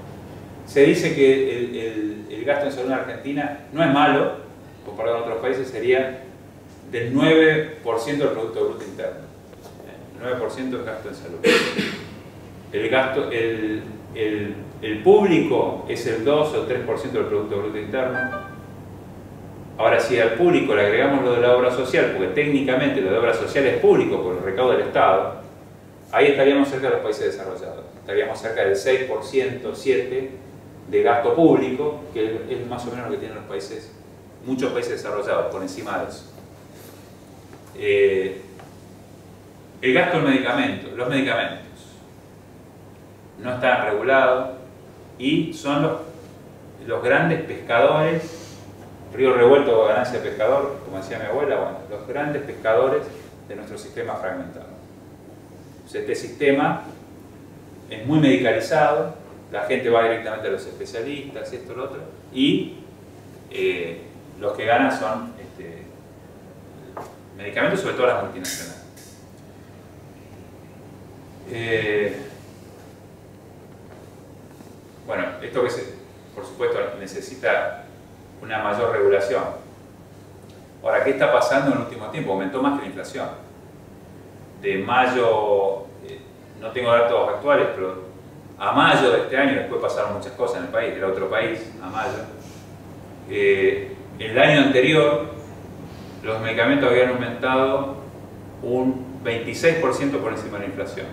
se dice que el gasto en salud en Argentina no es malo, comparado con otros países, sería del 9% del Producto Bruto Interno. El 9% es gasto en salud. El público es el 2 o 3% del Producto Bruto Interno. Ahora, si al público le agregamos lo de la obra social, porque técnicamente lo de obra social es público por el recaudo del Estado, ahí estaríamos cerca de los países desarrollados. Estaríamos cerca del 6%, 7% de gasto público, que es más o menos lo que tienen los países, muchos países desarrollados, por encima de eso. El gasto en medicamentos, los medicamentos no están regulados y son los grandes pescadores. Río revuelto, ganancia de pescador, como decía mi abuela, bueno, los grandes pescadores de nuestro sistema fragmentado. O sea, este sistema es muy medicalizado, la gente va directamente a los especialistas, esto, lo otro, y los que ganan son medicamentos, sobre todo las multinacionales. Bueno, esto que por supuesto necesita una mayor regulación. Ahora, ¿qué está pasando en el último tiempo? Aumentó más que la inflación. De mayo, no tengo datos actuales, pero a mayo de este año, después pasaron muchas cosas en el país, era otro país, a mayo. El año anterior, los medicamentos habían aumentado un 26% por encima de la inflación.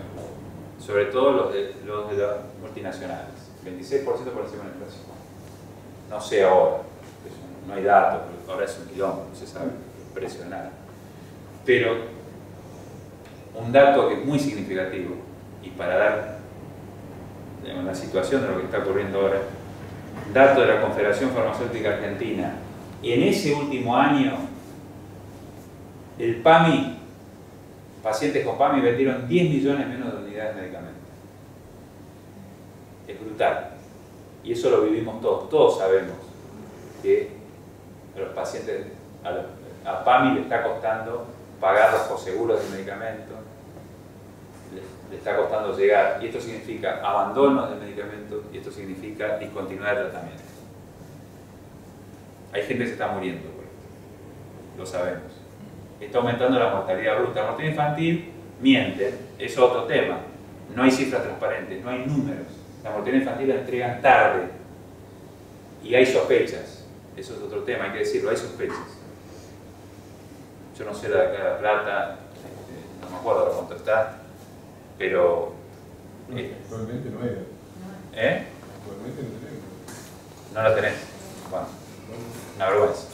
Sobre todo los de las multinacionales. 26% por encima de la inflación. No sé ahora. No hay datos, ahora es un quilombo, no se sabe el precio de nada. Pero un dato que es muy significativo, y para dar, digamos, la situación de lo que está ocurriendo ahora, dato de la Confederación Farmacéutica Argentina, en ese último año, el PAMI, pacientes con PAMI vendieron 10 millones menos de unidades de medicamentos. Es brutal. Y eso lo vivimos todos. Todos sabemos que a los pacientes, a PAMI le está costando pagar los coseguros de medicamentos, le está costando llegar. Y esto significa abandono del medicamento y esto significa discontinuidad de tratamiento. Hay gente que se está muriendo por esto. Lo sabemos. Está aumentando la mortalidad bruta. La mortalidad infantil, mienten, es otro tema. No hay cifras transparentes, no hay números. La mortalidad infantil la entregan tarde y hay sospechas. Eso es otro tema, hay que decirlo, hay sospechas. Yo no sé la de cada plata, no me acuerdo cuánto está, pero... Actualmente no hay. Actualmente no tenemos. No la tenés. Bueno, una vergüenza.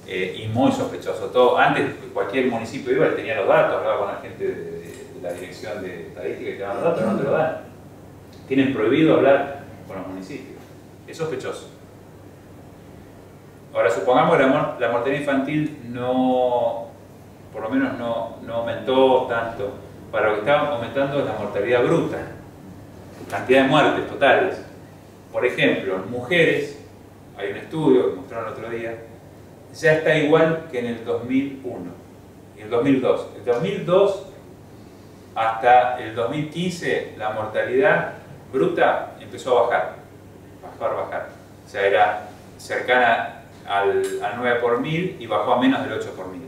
Y muy sospechoso. Todo, antes cualquier municipio iba y tenía los datos, hablaba con la gente de la dirección de estadística y te daban los datos, no te lo dan. Tienen prohibido hablar con los municipios. Es sospechoso. Ahora, supongamos que la mortalidad infantil no, por lo menos no aumentó tanto. Para lo que está aumentando es la mortalidad bruta. Cantidad de muertes totales. Por ejemplo, en mujeres, hay un estudio que mostraron el otro día, ya está igual que en el 2001 y el 2002. El 2002 hasta el 2015 la mortalidad bruta empezó a bajar. O sea, era cercana al 9 por 1000 y bajó a menos del 8 por 1000.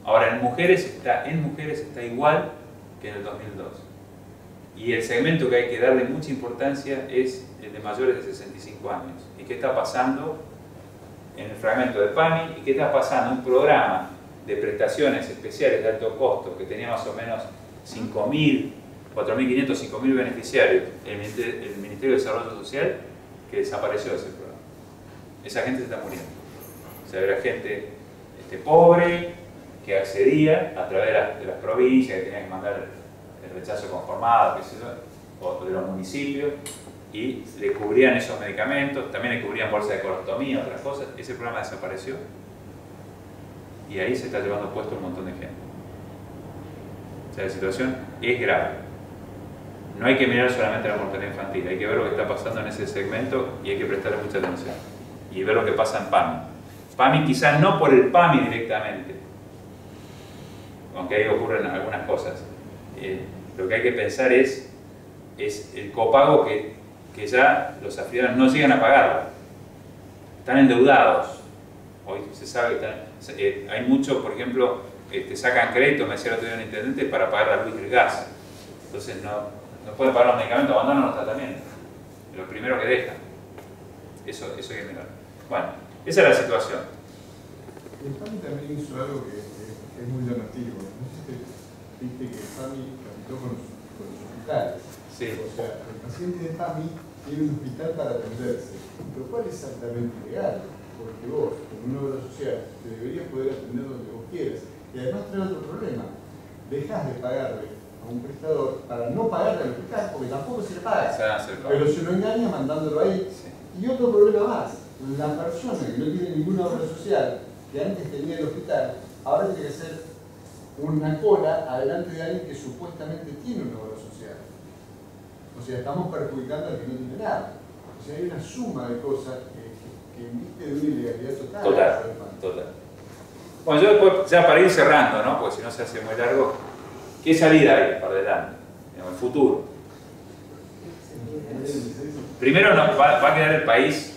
Ahora en mujeres está igual que en el 2002. Y el segmento que hay que darle mucha importancia es el de mayores de 65 años. ¿Y qué está pasando en el fragmento de PAMI? ¿Y qué está pasando? Un programa de prestaciones especiales de alto costo que tenía más o menos 5.000, 4.500, 5.000 beneficiarios, el Ministerio de Desarrollo Social, que desapareció de ese programa. Esa gente se está muriendo. O sea, era gente pobre que accedía a través de las provincias, que tenían que mandar el rechazo conformado, qué sé yo, o de los municipios, y le cubrían esos medicamentos, también le cubrían bolsa de colostomía, otras cosas. Ese programa desapareció y ahí se está llevando puesto un montón de gente. O sea, la situación es grave. No hay que mirar solamente la mortalidad infantil, hay que ver lo que está pasando en ese segmento y hay que prestarle mucha atención. Y ver lo que pasa en PAMI. PAMI quizás no por el PAMI directamente, aunque ahí ocurren algunas cosas. Lo que hay que pensar es el copago que ya los afiliados no llegan a pagarlo. Están endeudados. Hoy se sabe que hay muchos, por ejemplo, sacan crédito, me decía el otro día un intendente, para pagar la luz y el gas. Entonces no pueden pagar los medicamentos, abandonan los tratamientos. Lo primero que dejan. Eso hay que mirar. Bueno, esa es la situación. El PAMI también hizo algo que es muy llamativo. No sé si viste que el PAMI capitó con los hospitales. Sí. O sea, el paciente de PAMI tiene un hospital para atenderse, lo cual es exactamente legal, porque vos, con una obra social, te deberías poder atender donde vos quieras. Y además trae otro problema. Dejás de pagarle a un prestador para no pagarle al hospital, porque tampoco se le paga. Pero se lo engaña mandándolo ahí. Sí. Y otro problema más. La persona que no tiene ninguna obra social, que antes tenía el hospital, ahora tiene que hacer una cola adelante de alguien que supuestamente tiene una obra social. O sea, estamos perjudicando al que no tiene nada. O sea, hay una suma de cosas que viste de una ilegalidad total. Total. Bueno, yo después, ya para ir cerrando, ¿no? Porque si no se hace muy largo, ¿qué salida hay para adelante? En el futuro. Primero va a quedar el país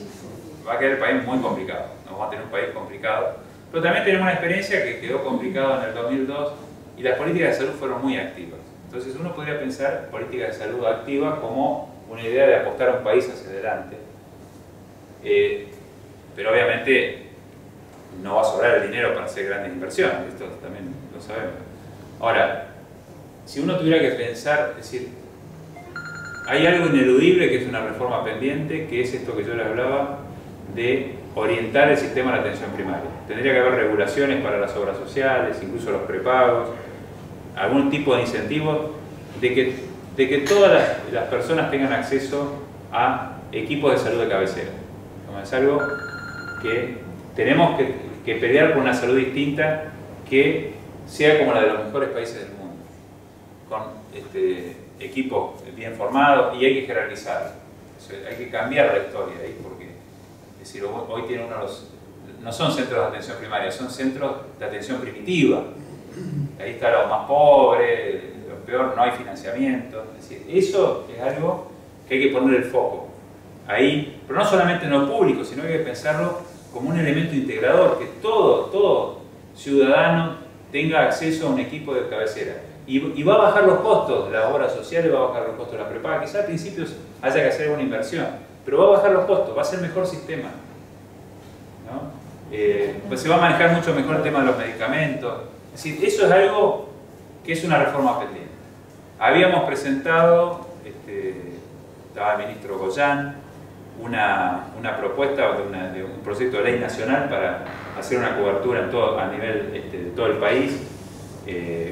muy complicado. Nos vamos a tener un país complicado. Pero también tenemos una experiencia que quedó complicada en el 2002 y las políticas de salud fueron muy activas. Entonces uno podría pensar políticas de salud activas como una idea de apostar a un país hacia adelante. Pero obviamente no va a sobrar el dinero para hacer grandes inversiones, esto también lo sabemos. Ahora, si uno tuviera que pensar, es decir, hay algo ineludible que es una reforma pendiente, que es esto que yo les hablaba, de orientar el sistema de la atención primaria. Tendría que haber regulaciones para las obras sociales, incluso los prepagos. algún tipo de incentivo de que todas las personas tengan acceso a equipos de salud de cabecera. Como es algo que tenemos que pelear por una salud distinta que sea como la de los mejores países del mundo, con equipos bien formados, y hay que jerarquizarlo. Hay que cambiar la historia ahí, porque es decir, hoy tiene no son centros de atención primaria, son centros de atención primitiva. Ahí está lo más pobre, lo peor, no hay financiamiento. Es decir, eso es algo que hay que poner el foco ahí, pero no solamente en lo público, sino que hay que pensarlo como un elemento integrador, que todo ciudadano tenga acceso a un equipo de cabecera. Y va a bajar los costos de las obras sociales, va a bajar los costos de la prepaga. Quizá al principio haya que hacer una inversión, pero va a bajar los costos, va a ser mejor sistema, ¿no? Pues se va a manejar mucho mejor el tema de los medicamentos. Es decir, eso es algo que es una reforma pendiente. Habíamos presentado, estaba el ministro Goyán, una propuesta de un proyecto de ley nacional para hacer una cobertura a nivel de todo el país,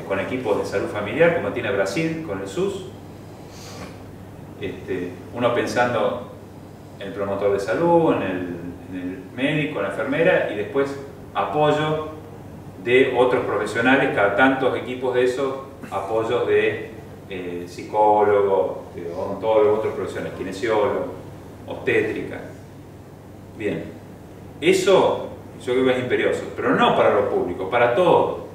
con equipos de salud familiar, como tiene Brasil con el SUS. Uno pensando en el promotor de salud, en el médico, en la enfermera, y después apoyo de otros profesionales, cada tantos equipos de esos, apoyos de psicólogos, de odontólogos, otros profesionales, kinesiólogos, obstétrica. Bien, eso yo creo que es imperioso, pero no para lo público, para todo.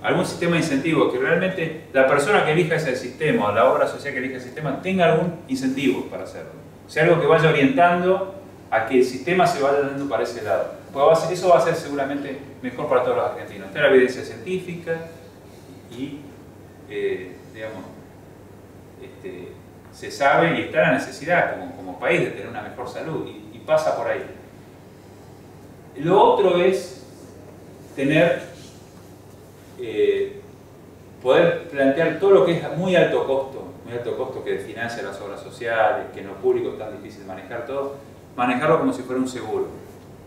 Algún sistema de incentivo que realmente la persona que elija ese sistema, o la obra social que elija ese sistema, tenga algún incentivo para hacerlo. O sea, algo que vaya orientando a que el sistema se vaya dando para ese lado. Pues eso va a ser seguramente mejor para todos los argentinos. Está la evidencia científica y, digamos, se sabe y está la necesidad como país de tener una mejor salud, y pasa por ahí. Lo otro es poder plantear todo lo que es muy alto costo que financia las obras sociales, que en lo público es tan difícil manejar todo, manejarlo como si fuera un seguro.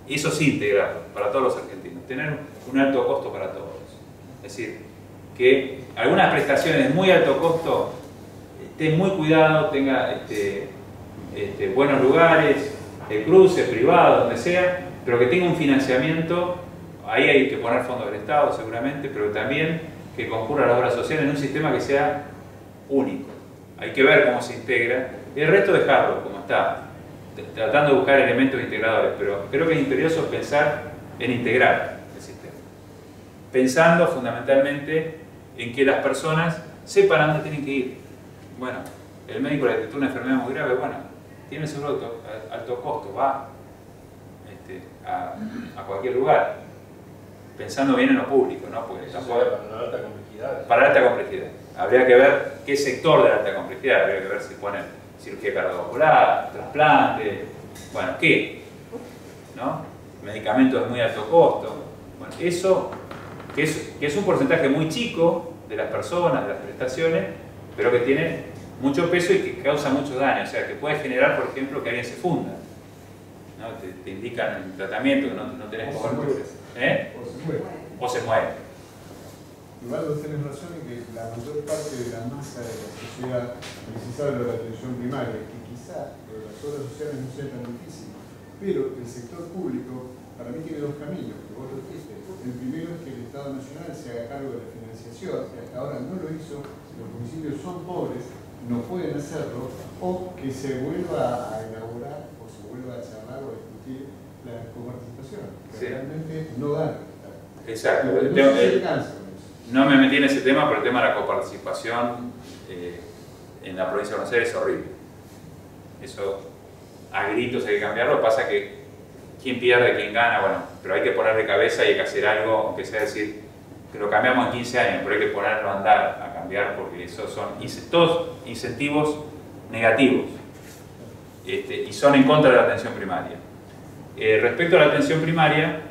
Y eso sí, integrarlo para todos los argentinos, tener un alto costo para todos. Es decir, que algunas prestaciones de muy alto costo estén muy cuidado, tenga buenos lugares, cruce, privado, donde sea, pero que tenga un financiamiento. Ahí hay que poner fondos del Estado seguramente, pero también que concurra a las obras sociales en un sistema que sea único. Hay que ver cómo se integra, y el resto dejarlo como está, tratando de buscar elementos integradores, pero creo que es imperioso pensar en integrar el sistema, pensando fundamentalmente en que las personas sepan a dónde tienen que ir. Bueno, el médico le detectó una enfermedad muy grave, bueno, tiene seguro alto costo, va a cualquier lugar, pensando bien en lo público, ¿no? Porque tampoco, para la alta complejidad. Para la alta complejidad. Habría que ver qué sector de la alta complejidad, habría que ver si ponen cirugía cardiovascular, trasplante, bueno, ¿qué? ¿No? Medicamentos de muy alto costo. Bueno, eso, que es un porcentaje muy chico de las personas, de las prestaciones, pero que tiene mucho peso y que causa mucho daño, o sea, que puede generar, por ejemplo, que alguien se funda, ¿no? Te indican el tratamiento que no tenés cobertura. O se muere. Igual vos tenés razón en que la mayor parte de la masa de la sociedad necesita de la atención primaria, que quizá lo de las obras sociales no sea tan difícil, pero el sector público para mí tiene dos caminos, que vos lo dijiste. El primero es que el Estado Nacional se haga cargo de la financiación, que hasta ahora no lo hizo, los municipios son pobres, no pueden hacerlo, o que se vuelva a elaborar o se vuelva a charlar o a discutir la coparticipación, que sí, realmente no dan. Exacto. No me metí en ese tema, pero el tema de la coparticipación en la provincia de Buenos Aires es horrible. Eso a gritos hay que cambiarlo. Pasa que quién pierde, quién gana, bueno, pero hay que ponerle cabeza y hay que hacer algo, aunque sea decir que lo cambiamos en 15 años, pero hay que ponerlo a andar, a cambiar, porque esos son todos incentivos negativos y son en contra de la atención primaria. Respecto a la atención primaria,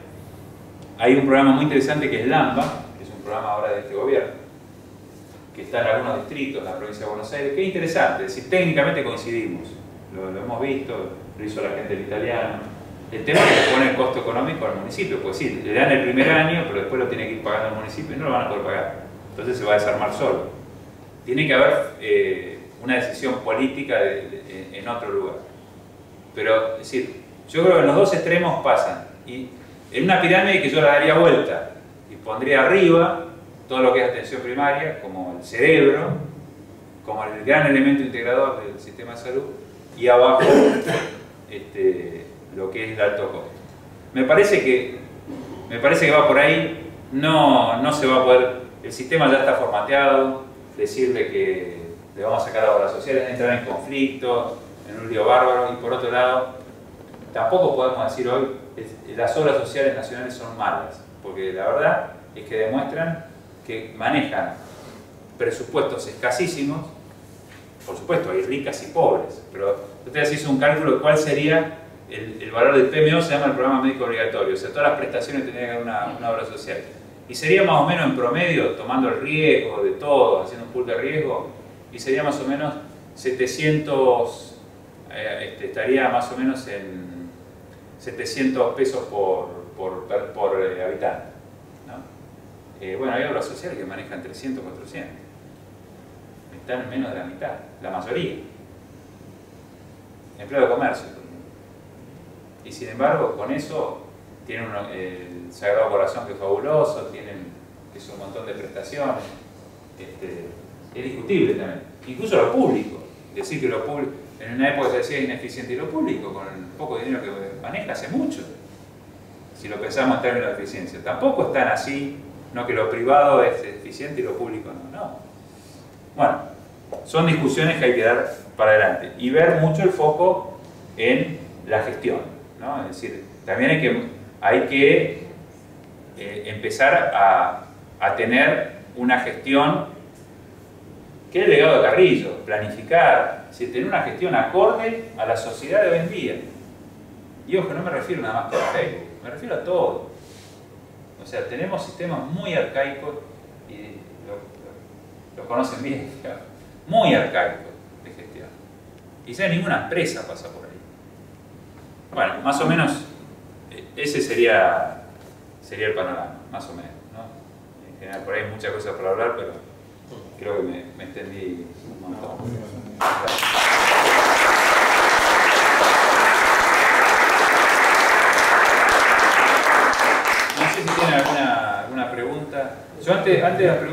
hay un programa muy interesante que es LAMBA, que es un programa ahora de este gobierno, que está en algunos distritos de la provincia de Buenos Aires, que es interesante, es decir, técnicamente coincidimos, lo hemos visto, lo hizo la gente del italiano. El tema es que le pone el costo económico al municipio, pues sí, le dan el primer año, pero después lo tiene que ir pagando el municipio y no lo van a poder pagar. entonces se va a desarmar solo. Tiene que haber una decisión política en otro lugar. Pero, es decir, yo creo que en los dos extremos pasan. Y en una pirámide que yo la daría vuelta y pondría arriba todo lo que es atención primaria, como el cerebro, como el gran elemento integrador del sistema de salud, y abajo lo que es el alto costo. Me parece que va por ahí. No se va a poder, el sistema ya está formateado, decirle que le vamos a sacar a obras sociales, entrar en conflicto, en un lío bárbaro. Y por otro lado, tampoco podemos decir hoy que las obras sociales nacionales son malas, porque la verdad es que demuestran que manejan presupuestos escasísimos. Por supuesto, hay ricas y pobres, pero ustedes hizo un cálculo de cuál sería el valor del PMO, se llama el programa médico obligatorio, o sea, todas las prestaciones tendrían que haber una obra social. Y sería más o menos en promedio, tomando el riesgo de todo, haciendo un pool de riesgo, y sería más o menos 700, estaría más o menos en 700 pesos por habitante, ¿no? Bueno, hay obras sociales que manejan 300, 400. Están en menos de la mitad, la mayoría. Empleo de comercio, por ejemplo. Y sin embargo, con eso tienen el Sagrado Corazón, que es fabuloso, tienen un montón de prestaciones. Es discutible también. Incluso lo público. Decir que lo público, en una época se decía ineficiente, y lo público, con el poco dinero que maneja, hace mucho. Si lo pensamos en términos de eficiencia. Tampoco están así, no que lo privado es eficiente y lo público no. Bueno, son discusiones que hay que dar para adelante. Y ver mucho el foco en la gestión, ¿no? Es decir, también hay que empezar a tener una gestión que es el legado de Carrillo, planificar, es decir, tener una gestión acorde a la sociedad de hoy en día. Y ojo, no me refiero nada más a Facebook, me refiero a todo. O sea, tenemos sistemas muy arcaicos, y lo conocen bien, muy arcaicos de gestión. Quizá ninguna empresa pasa por ahí. Bueno, más o menos ese sería el panorama, más o menos, ¿no? En general, por ahí hay muchas cosas por hablar, pero creo que me extendí un montón. No sé si tienen alguna pregunta. Yo antes de las preguntas